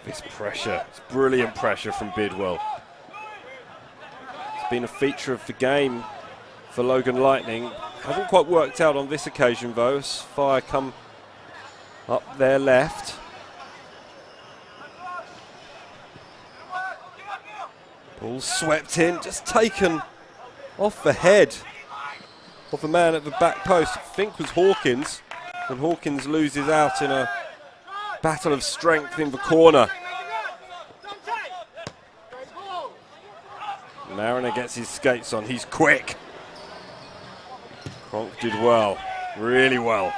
This pressure, it's brilliant pressure from Bidwell. It's been a feature of the game for Logan Lightning. Hasn't quite worked out on this occasion though, as Fire come up their left. Ball swept in, just taken off the head of the man at the back post. I think was Hawkins, and Hawkins loses out in a battle of strength in the corner. Mariner gets his skates on, he's quick. Cronk did well, really well.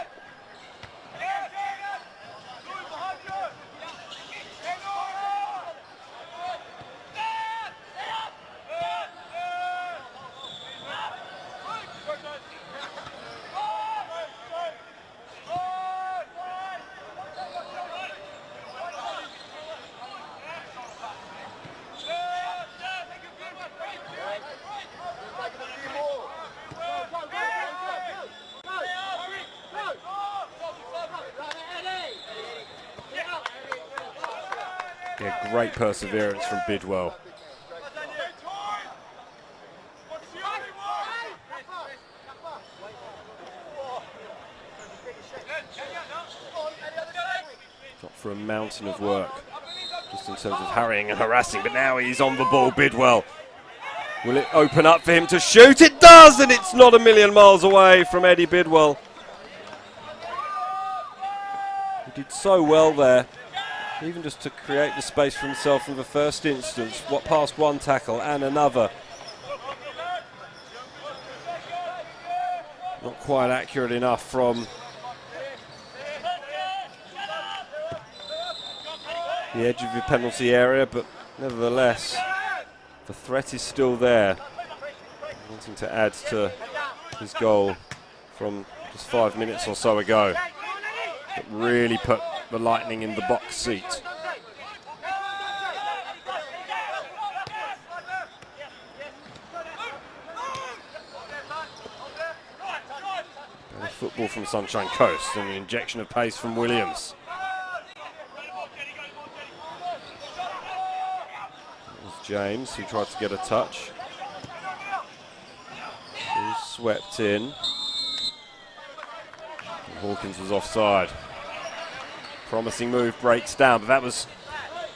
Yeah, great perseverance from Bidwell. Got for a mountain of work, just in terms of harrying and harassing, but now he's on the ball, Bidwell. Will it open up for him to shoot? It does, and it's not a million miles away from Eddie Bidwell. He did so well there. Even just to create the space for himself in the first instance, past one tackle and another. Not quite accurate enough from the edge of the penalty area, but nevertheless, the threat is still there. Wanting to add to his goal from just 5 minutes or so ago. But really put the Lightning in the box seat. Better football from Sunshine Coast and an injection of pace from Williams. It was James who tried to get a touch. He was swept in. And Hawkins was offside. Promising move, breaks down, but that was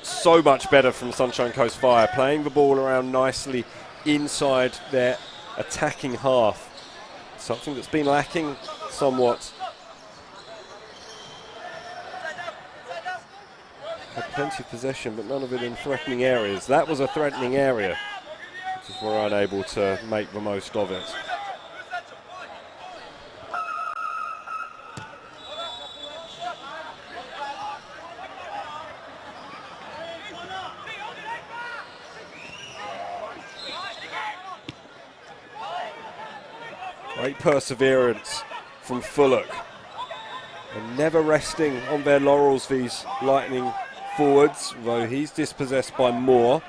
so much better from Sunshine Coast Fire, playing the ball around nicely inside their attacking half. Something that's been lacking somewhat. Had plenty of possession, but none of it in threatening areas. That was a threatening area. Just were unable to make the most of it. Great perseverance from Fullock. And never resting on their laurels, these Lightning forwards, though he's dispossessed by Moore.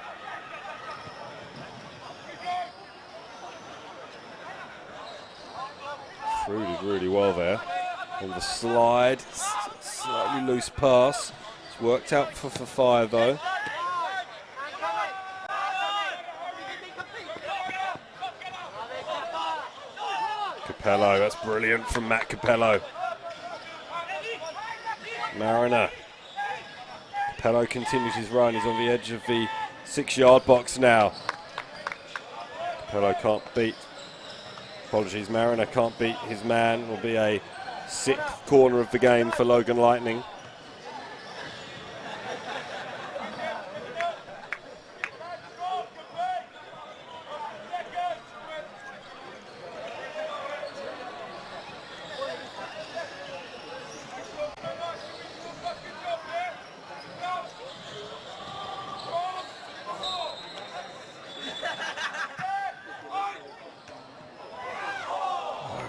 Through did really well there. On the slide, slightly loose pass. It's worked out for Fire though. Capello, that's brilliant from Matt Capello. Mariner. Capello continues his run, he's on the edge of the 6-yard box now. Capello can't beat, apologies, Mariner can't beat his man. Will be a 6th corner of the game for Logan Lightning.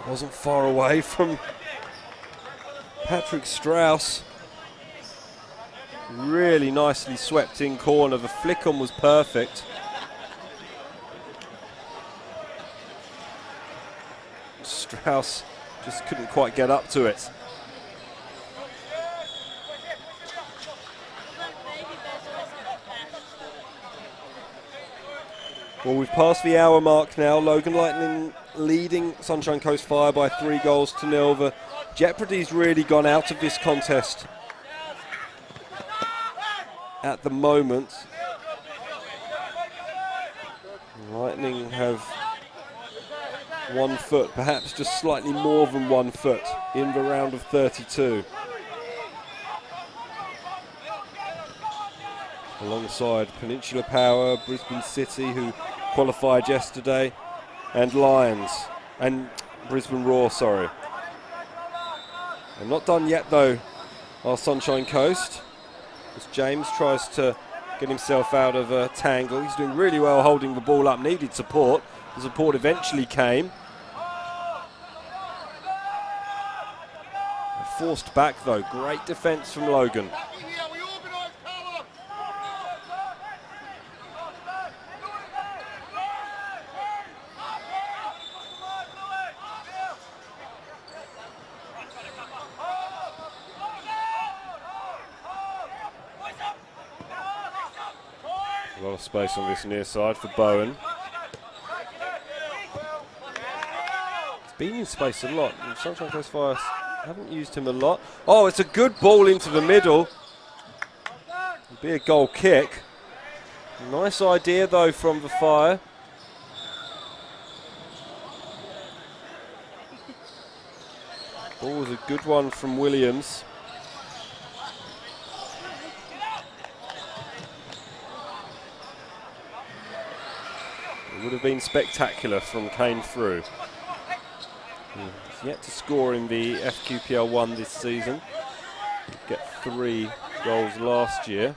Wasn't far away from Patrick Strauss. Really nicely swept in corner. The flick on was perfect. Strauss just couldn't quite get up to it. Well, we've passed the hour mark now. Logan Lightning leading Sunshine Coast Fire by 3-0. The jeopardy's really gone out of this contest at the moment. Lightning have 1 foot, perhaps just slightly more than 1 foot in the round of 32. Alongside Peninsula Power, Brisbane City, who qualified yesterday, and Lions, and Brisbane Roar, sorry. I'm not done yet though, our Sunshine Coast, as James tries to get himself out of a tangle. He's doing really well holding the ball up, needed support. The support eventually came. Forced back though, great defence from Logan. A lot of space on this near side for Bowen. He's been in space a lot. And Sunshine Coast Fire haven't used him a lot. Oh, it's a good ball into the middle. It'll be a goal kick. Nice idea though from the Fire. Ball was a good one from Williams. Would have been spectacular from Kane through. He's yet to score in the FQPL 1 this season. He'd get 3 goals last year.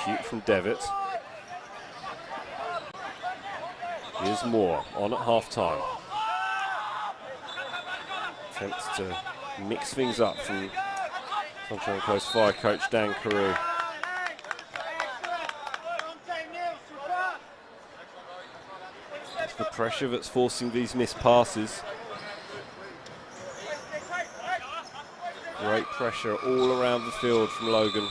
Cute from Devitt. Here's Moore on at half-time. Attempts to mix things up from Sunshine Coast Fire coach Dan Carew. It's the pressure that's forcing these missed passes. Great pressure all around the field from Logan.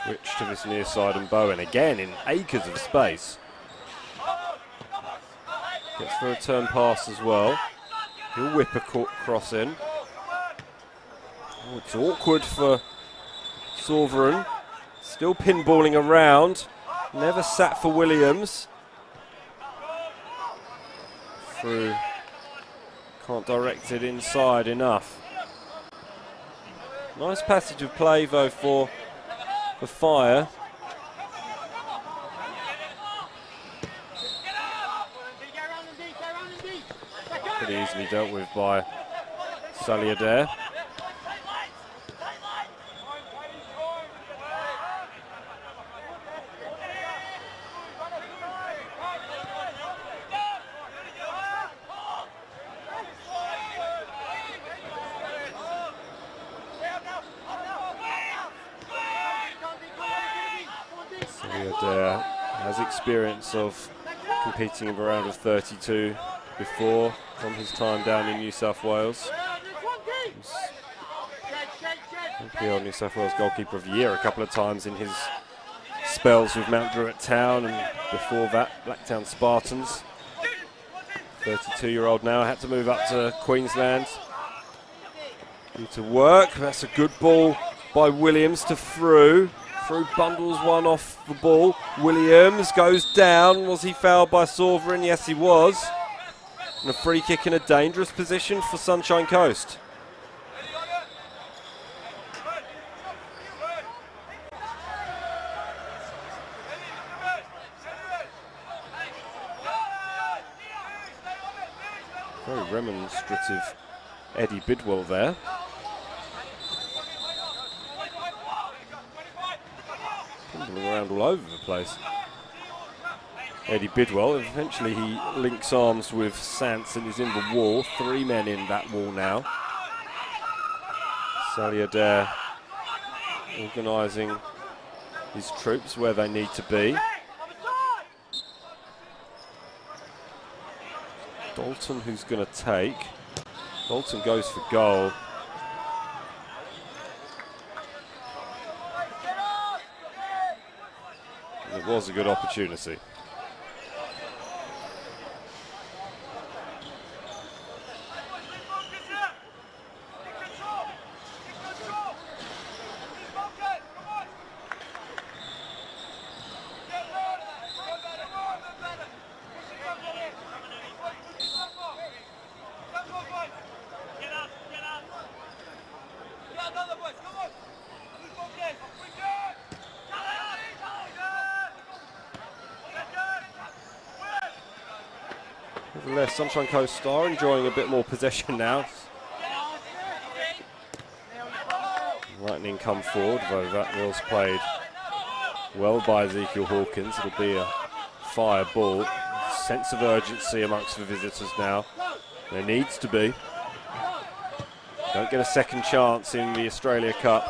Switch to this near side and Bowen again in acres of space. Gets the return pass as well. He'll whip a cross in. Oh, it's awkward for Sovereign. Still pinballing around. Never sat for Williams. Through. Can't direct it inside enough. Nice passage of play though for Fire. Pretty easily dealt with by Saliadair. Saliadair has experience of competing in a round of 32 before from his time down in New South Wales. NPL New South Wales Goalkeeper of the Year a couple of times in his spells with Mount Druitt Town, and before that Blacktown Spartans. 32-year-old now, had to move up to Queensland. Need to work. That's a good ball by Williams to Frew. Frew bundles one off the ball. Williams goes down. Was he fouled by Sovereign? Yes, he was. And a free kick in a dangerous position for Sunshine Coast. Very remonstrative Eddie Bidwell there. Tumbling around all over the place. Eddie Bidwell, eventually he links arms with Sants and is in the wall. 3 men in that wall now. Saliadair organising his troops where they need to be. Dalton who's going to take. Dalton goes for goal. And it was a good opportunity. Nevertheless, Sunshine Coast are enjoying a bit more possession now. Lightning come forward, though that was played well by Ezekiel Hawkins. It'll be a Fire ball. Sense of urgency amongst the visitors now. There needs to be. Don't get a second chance in the Australia Cup.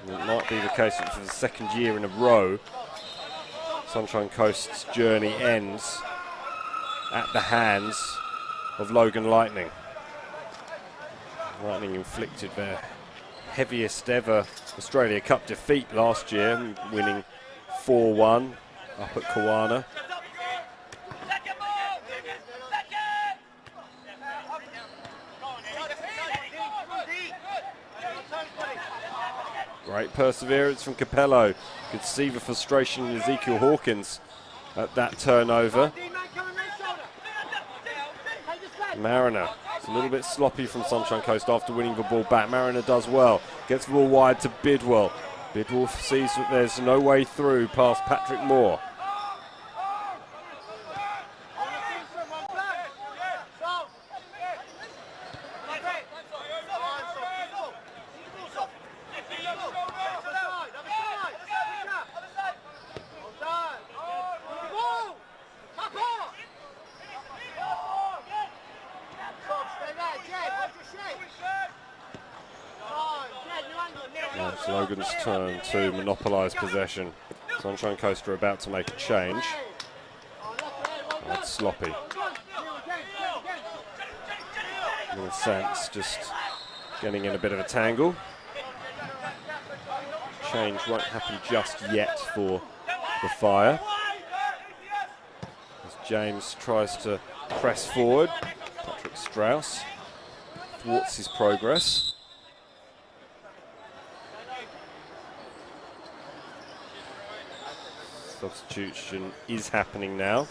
And it might be the case that for the second year in a row, Sunshine Coast's journey ends at the hands of Logan Lightning. Lightning inflicted their heaviest ever Australia Cup defeat last year, winning 4-1 up at Kawana. Great perseverance from Capello. Could see the frustration in Ezekiel Hawkins at that turnover. Mariner. It's a little bit sloppy from Sunshine Coast after winning the ball back. Mariner does well. Gets the ball wide to Bidwell. Bidwell sees that there's no way through past Patrick Moore. It's Logan's turn to monopolise possession. Sunshine Coast are about to make a change. That's sloppy. And Sants just getting in a bit of a tangle. change won't happen just yet for the Fire. As James tries to press forward, Patrick Strauss thwarts his progress. Substitution is happening now.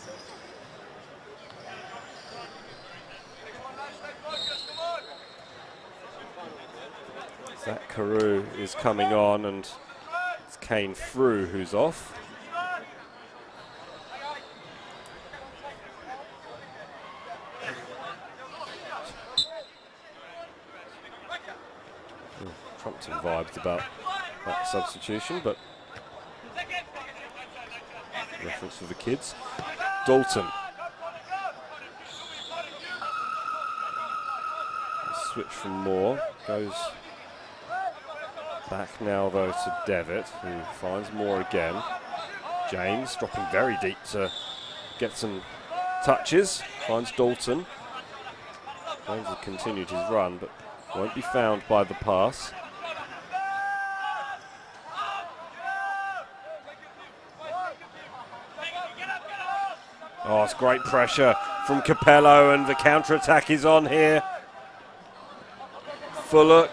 Zach Carew is coming on, and it's Kane Frew who's off. Trumpton vibes about that substitution, but reference for the kids. Dalton. Switch from Moore, goes back now though to Devitt, who finds Moore again. James dropping very deep to get some touches, finds Dalton. James has continued his run, but won't be found by the pass. Oh, it's great pressure from Capello, and the counter-attack is on here. Fullock.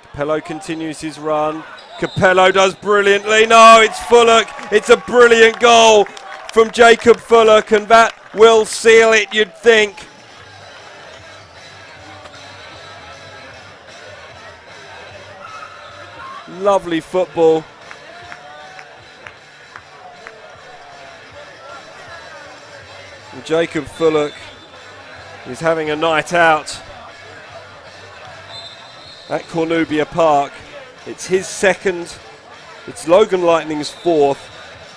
Capello continues his run. Capello does brilliantly. No, it's Fullock. It's a brilliant goal from Jacob Fullock, and that will seal it, you'd think. Lovely football. And Jacob Fullock is having a night out at Cornubia Park. It's his second, it's Logan Lightning's fourth,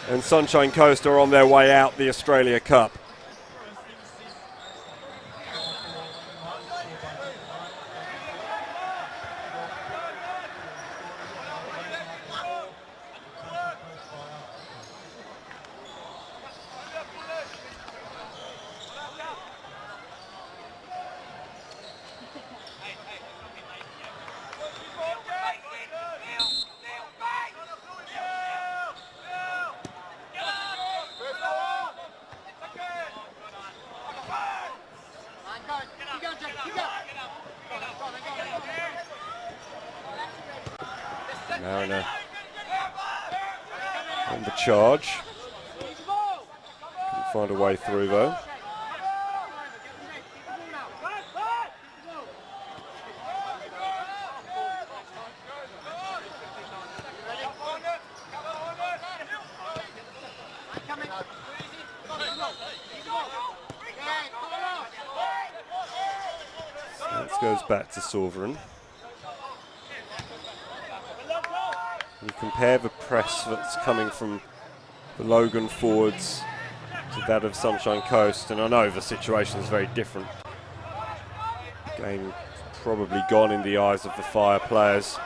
and Sunshine Coast are on their way out the Australia Cup. Mariner on the charge. Couldn't find a way through though. So this goes back to Sovereign. You compare the press that's coming from the Logan forwards to that of Sunshine Coast, and I know the situation is very different. Game probably gone in the eyes of the Fire players.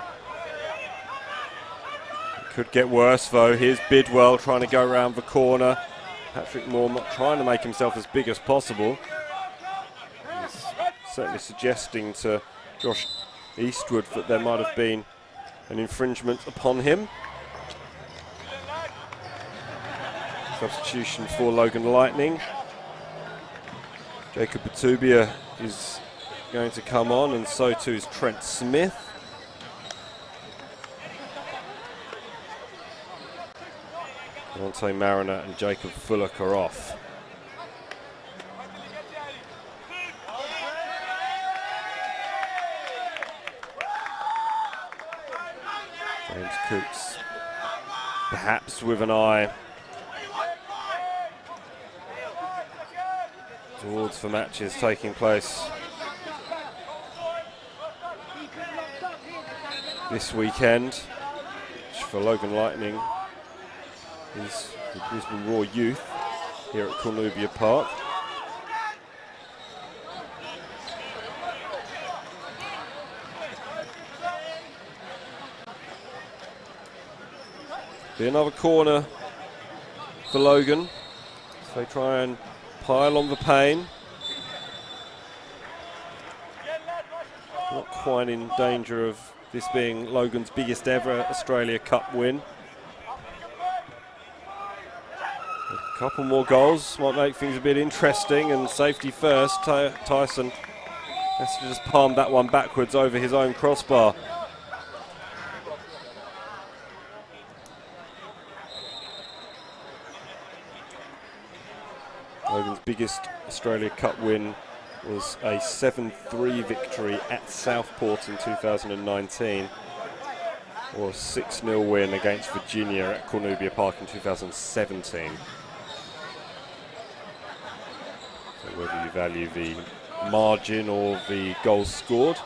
It could get worse though. Here's Bidwell trying to go around the corner. Patrick Moore trying to make himself as big as possible. He's certainly suggesting to Josh Eastwood that there might have been an infringement upon him. Substitution for Logan Lightning. Jacob Batubia is going to come on, and so too is Trent Smith. Dante Mariner and Jacob Fullock are off. James Cooks, perhaps with an eye towards the matches taking place this weekend, which for Logan Lightning is the Brisbane Raw Youth here at Cornubia Park. Be another corner for Logan, so they try and pile on the pain. not quite in danger of this being Logan's biggest ever Australia Cup win. A couple more goals might make things a bit interesting, and safety first. Tyson has to just palm that one backwards over his own crossbar. Logan's biggest Australia Cup win was a 7-3 victory at Southport in 2019, or a 6-0 win against Virginia at Cornubia Park in 2017. So whether you value the margin or the goals scored.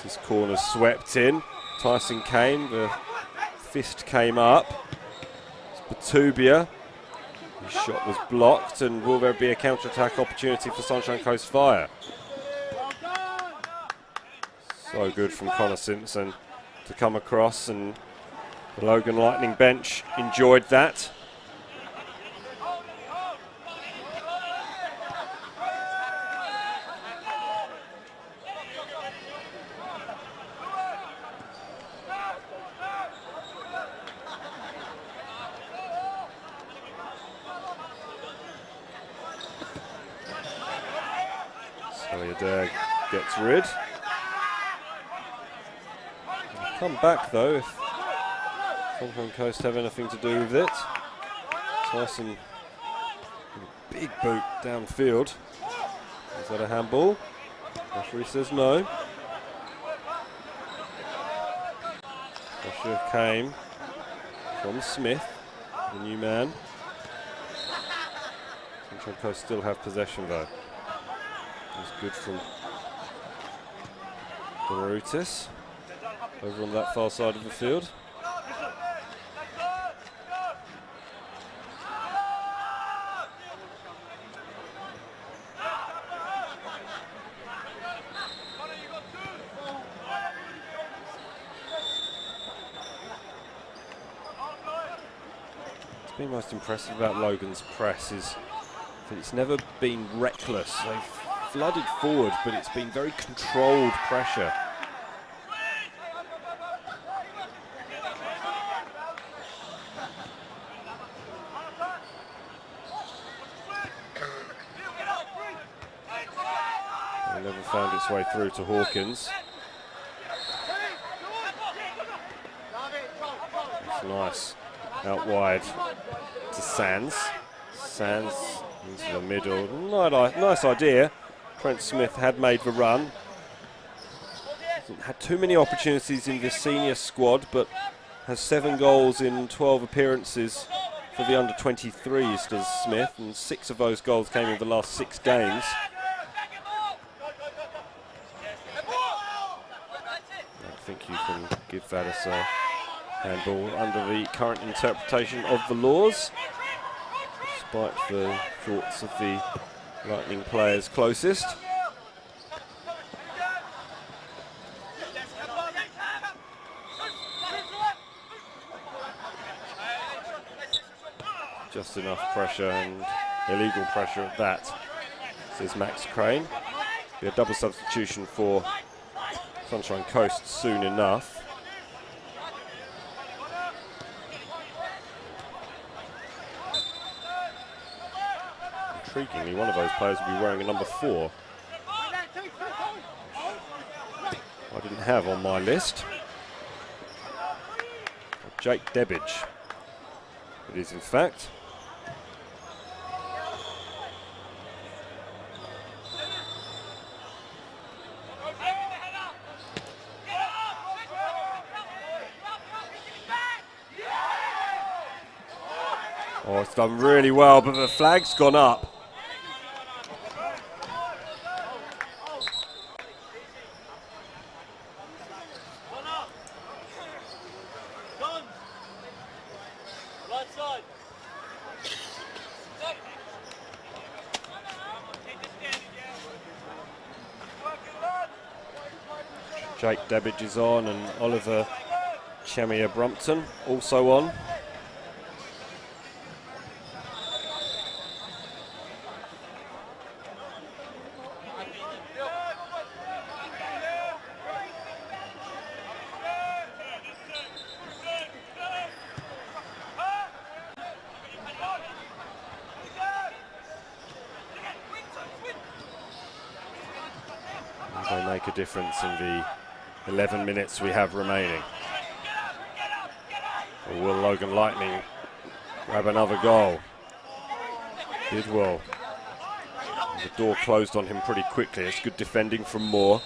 This corner swept in. Tyson came, the fist came up. It's Batubia. His shot was blocked, and will there be a counter-attack opportunity for Sunshine Coast Fire? So good from Connor Simpson to come across, and the Logan Lightning bench enjoyed that. Gets rid. He'll come back though if Sunshine Coast have anything to do with it. Tyson, big boot downfield. Is that a handball? Referee says no. Pressure came from Smith, the new man. Sunshine Coast still have possession though. It's good from Barutis over on that far side of the field. What's been most impressive about Logan's press is that it's never been reckless. They've flooded forward, but it's been very controlled pressure. It never found its way through to Hawkins. It's nice. Out wide to Sands. Sands into the middle. Nice idea. Trent Smith had made the run. Hasn't had too many opportunities in the senior squad, but has 7 goals in 12 appearances for the under-23s, does Smith, and 6 of those goals came in the last 6 games. I think you can give that as a handball under the current interpretation of the laws, despite the thoughts of the Lightning players closest. Just enough pressure, and illegal pressure at that, says Max Crane. Be a double substitution for Sunshine Coast soon enough. Intriguingly, one of those players will be wearing a number 4. I didn't have on my list. Jake Debbage. It is in fact. Oh, it's done really well, but the flag's gone up. Jake Debbage is on, and Oliver Chemia Brumpton also on. make a difference in the 11 minutes we have remaining. Or will Logan Lightning grab another goal? Did well. The door closed on him pretty quickly. It's good defending from Moore.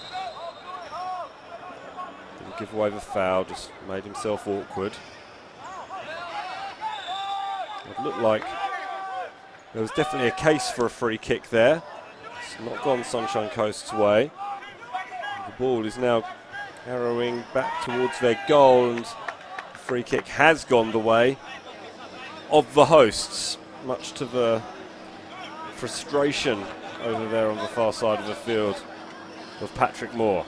Didn't give away the foul, just made himself awkward. It looked like there was definitely a case for a free kick there. It's not gone Sunshine Coast's way. The ball is now arrowing back towards their goal, and the free kick has gone the way of the hosts, much to the frustration over there on the far side of the field of Patrick Moore.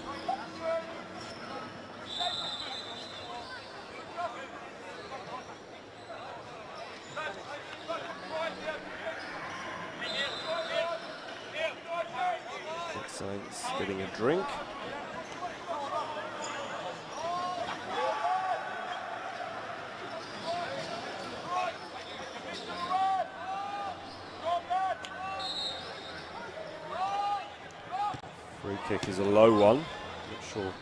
Saints getting a drink. Free kick is a low one. Not sure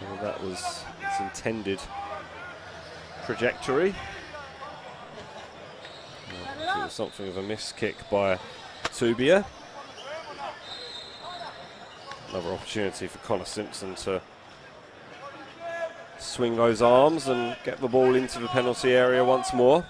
whether that was its intended trajectory. I think it was something of a missed kick by Tubia. Another opportunity for Connor Simpson to swing those arms and get the ball into the penalty area once more.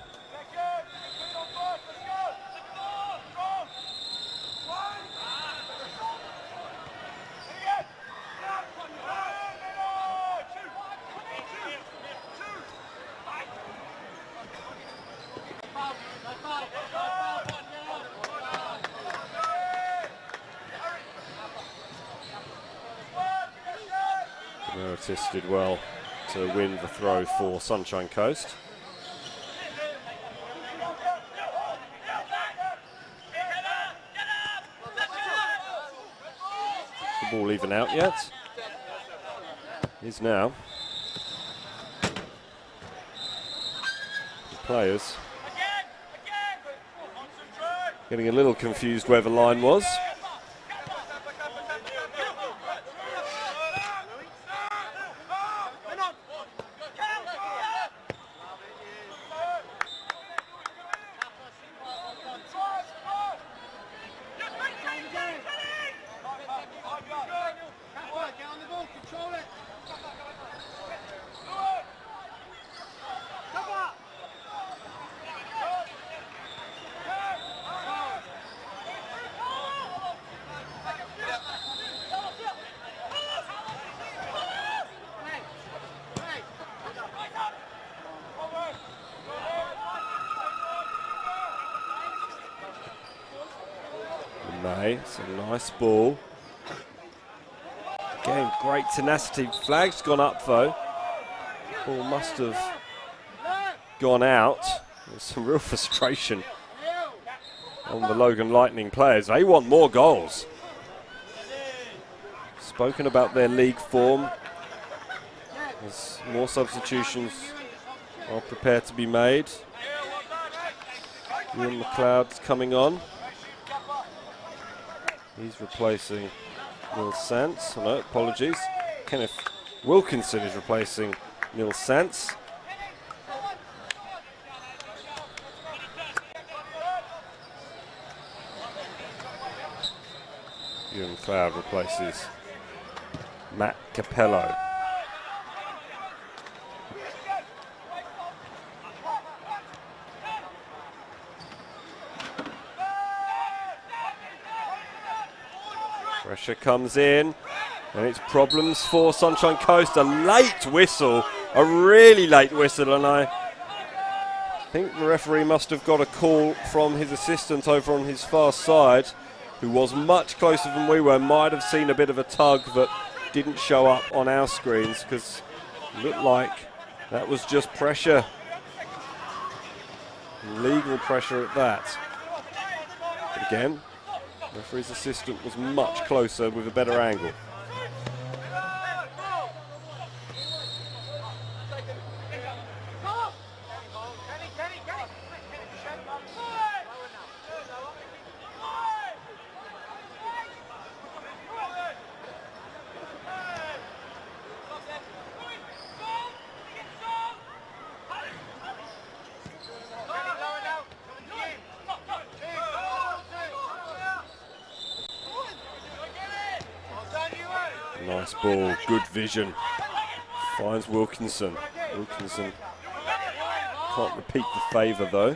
Meretis did well to win the throw for Sunshine Coast. The ball even out yet? Is now. The players getting a little confused where the line was. It's a nice ball. Again, great tenacity. Flag's gone up though. Ball must have gone out. There's some real frustration on the Logan Lightning players. They want more goals. Spoken about their league form. There's more substitutions are prepared to be made. Ian McLeod's coming on. He's replacing Neil Sants. Oh, no, apologies. Kenneth Wilkinson is replacing Neil Sants. Ewan McLeod replaces Matt Capello. Pressure comes in, and it's problems for Sunshine Coast. A late whistle, a really late whistle, and I think the referee must have got a call from his assistant over on his far side, who was much closer than we were, might have seen a bit of a tug that didn't show up on our screens, because it looked like that was just pressure. Legal pressure at that. But again, the referee's assistant was much closer with a better angle. Nice ball, good vision. Finds Wilkinson. Wilkinson can't repeat the favour though.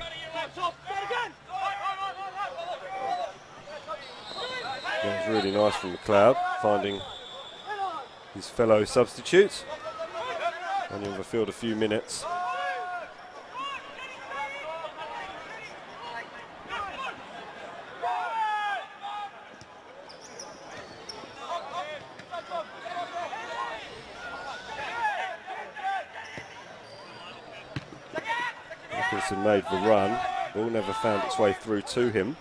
That was really nice from McLeod, finding his fellow substitutes. Only on the field a few minutes. Wilkinson made the run. Ball never found its way through to him.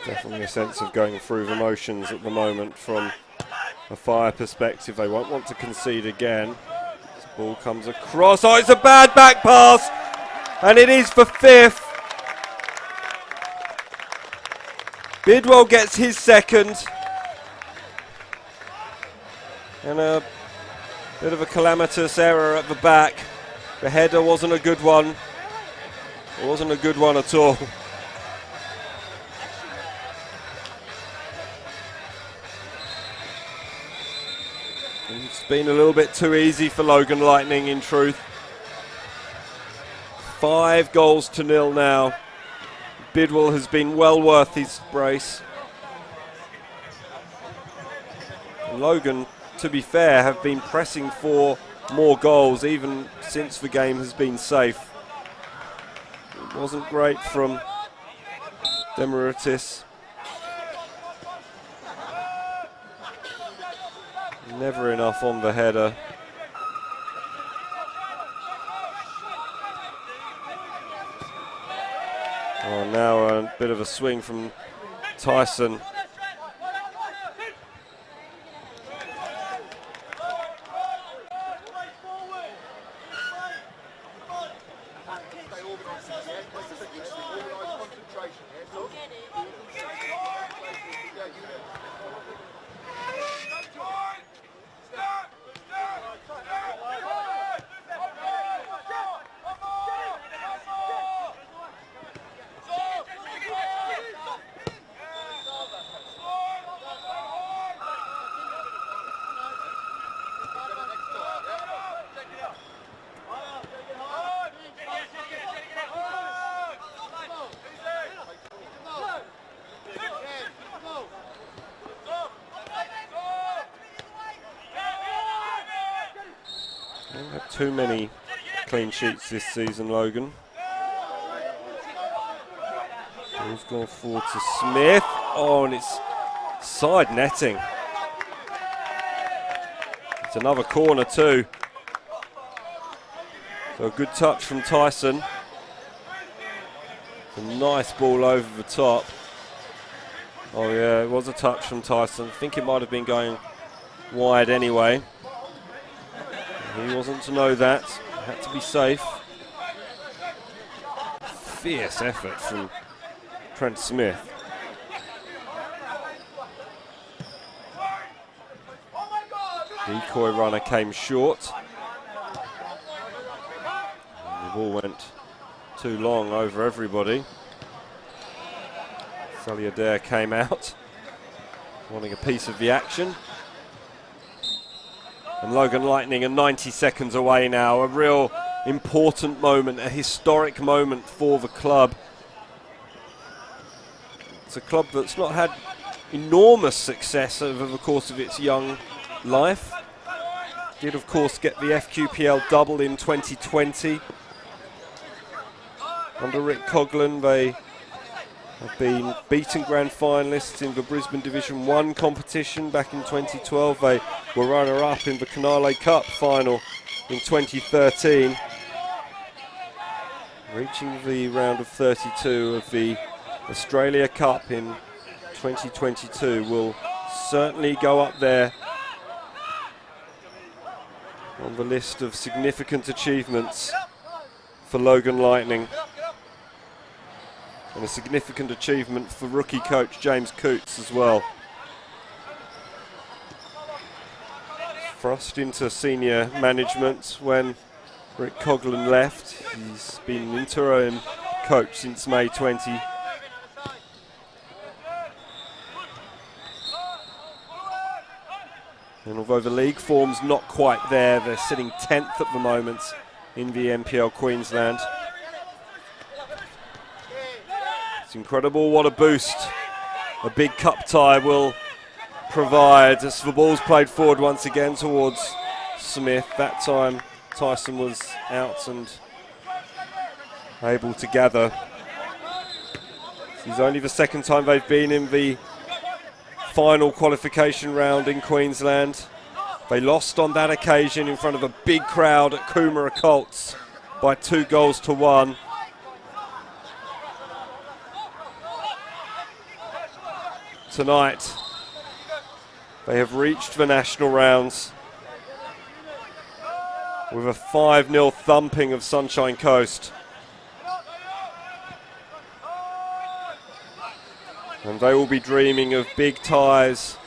Definitely a sense of going through the motions at the moment from a Fire perspective. They won't want to concede again. This ball comes across. Oh, it's a bad back pass! And it is the fifth. Bidwell gets his second. And a bit of a calamitous error at the back. The header wasn't a good one. It wasn't a good one at all. It's been a little bit too easy for Logan Lightning, in truth. 5 goals to 0 now. Bidwell has been well worth his brace. And Logan, to be fair, have been pressing for more goals even since the game has been safe. It wasn't great from Demeritis. Never enough on the header. Oh, now a bit of a swing from Tyson. Don't have too many clean sheets this season, Logan. Ball's gone forward to Smith. Oh, and it's side netting. It's another corner too. So a good touch from Tyson. It's a nice ball over the top. Oh yeah, it was a touch from Tyson. I think it might have been going wide anyway. He wasn't to know that. Had to be safe. Fierce effort from Trent Smith. Decoy runner came short. And the ball went too long over everybody. Sully Adair came out, wanting a piece of the action. And Logan Lightning are 90 seconds away now. A real important moment, a historic moment for the club. It's a club that's not had enormous success over the course of its young life. Did of course get the FQPL double in 2020. Under Rick Coughlin, they have been beaten grand finalists in the Brisbane Division 1 competition back in 2012. They were runner-up in the Canale Cup final in 2013. Reaching the round of 32 of the Australia Cup in 2022 will certainly go up there on the list of significant achievements for Logan Lightning, and a significant achievement for rookie coach James Coots as well. Thrust into senior management when Rick Coughlin left. He's been an interim coach since May 20. And although the league form's not quite there, they're sitting 10th at the moment in the NPL Queensland. It's incredible what a boost a big cup tie will provide as the ball's played forward once again towards Smith. That time Tyson was out and able to gather. This is only the second time they've been in the final qualification round in Queensland. They lost on that occasion in front of a big crowd at Coomera Colts by 2-1. Tonight, they have reached the national rounds with a 5-0 thumping of Sunshine Coast. And they will be dreaming of big ties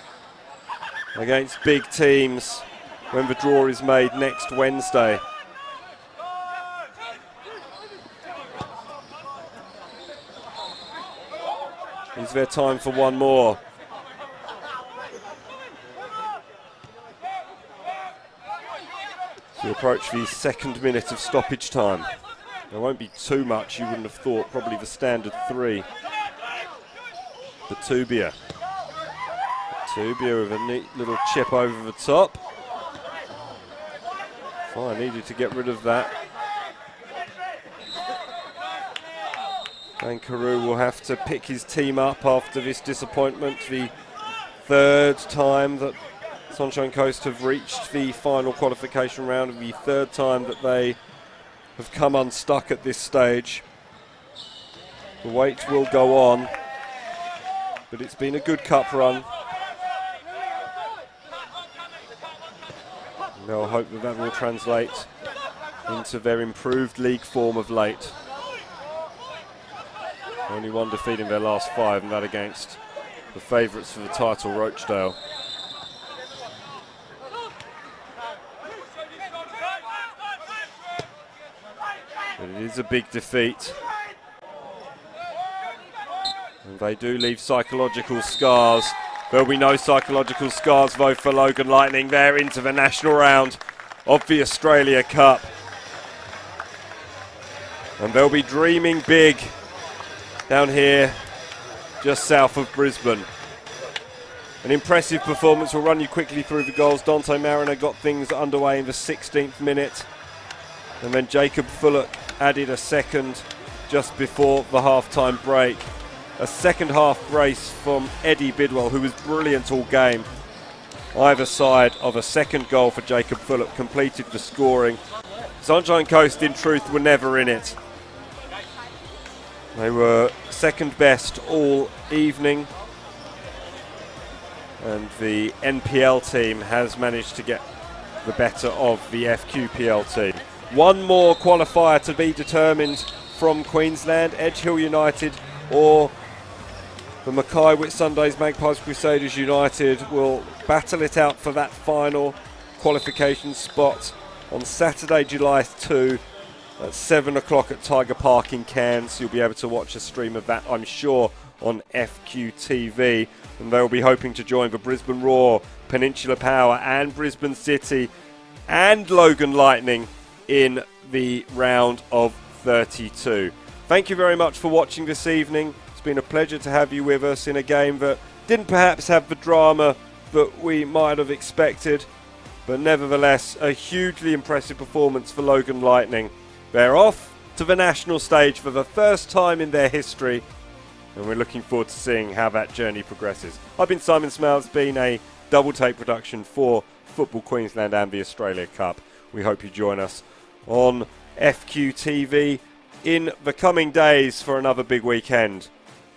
against big teams when the draw is made next Wednesday. Is there time for one more? To approach the second minute of stoppage time. There won't be too much, you wouldn't have thought, probably the standard 3. The Tubia. Tubia with a neat little chip over the top. Oh, I needed to get rid of that. And Carew will have to pick his team up after this disappointment. The third time that Sunshine Coast have reached the final qualification round, and the third time that they have come unstuck at this stage. The wait will go on, but it's been a good cup run. And they'll hope that that will translate into their improved league form of late. Only one defeat in their last 5, and that against the favourites for the title, Rochdale. But it is a big defeat. And they do leave psychological scars. There'll be no psychological scars, though, for Logan Lightning. They're into the national round of the Australia Cup. And they'll be dreaming big down here just south of Brisbane. An impressive performance. We'll run you quickly through the goals. Dante Mariner got things underway in the 16th minute. And then Jacob Fullock added a second just before the half-time break. A second half brace from Eddie Bidwell, who was brilliant all game. Either side of a second goal for Jacob Fullock completed the scoring. Sunshine Coast, in truth, were never in it. They were second best all evening. And the NPL team has managed to get the better of the FQPL team. One more qualifier to be determined from Queensland. Edge Hill United or the Mackay Whitsundays Magpies Crusaders United will battle it out for that final qualification spot on Saturday, July 2 at 7 o'clock at Tiger Park in Cairns. You'll be able to watch a stream of that, I'm sure, on FQTV. And they'll be hoping to join the Brisbane Roar, Peninsula Power and Brisbane City and Logan Lightning in the round of 32. Thank you very much for watching this evening. It's been a pleasure to have you with us in a game that didn't perhaps have the drama that we might have expected, but nevertheless a hugely impressive performance for Logan Lightning. They're off to the national stage for the first time in their history, and we're looking forward to seeing how that journey progresses. I've been Simon Smale. It's been a double take production for Football Queensland and the Australia Cup. We hope you join us on FQTV in the coming days for another big weekend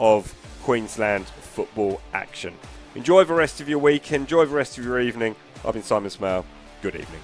of Queensland football action. Enjoy the rest of your week, enjoy the rest of your evening. I've been Simon Smale. Good evening.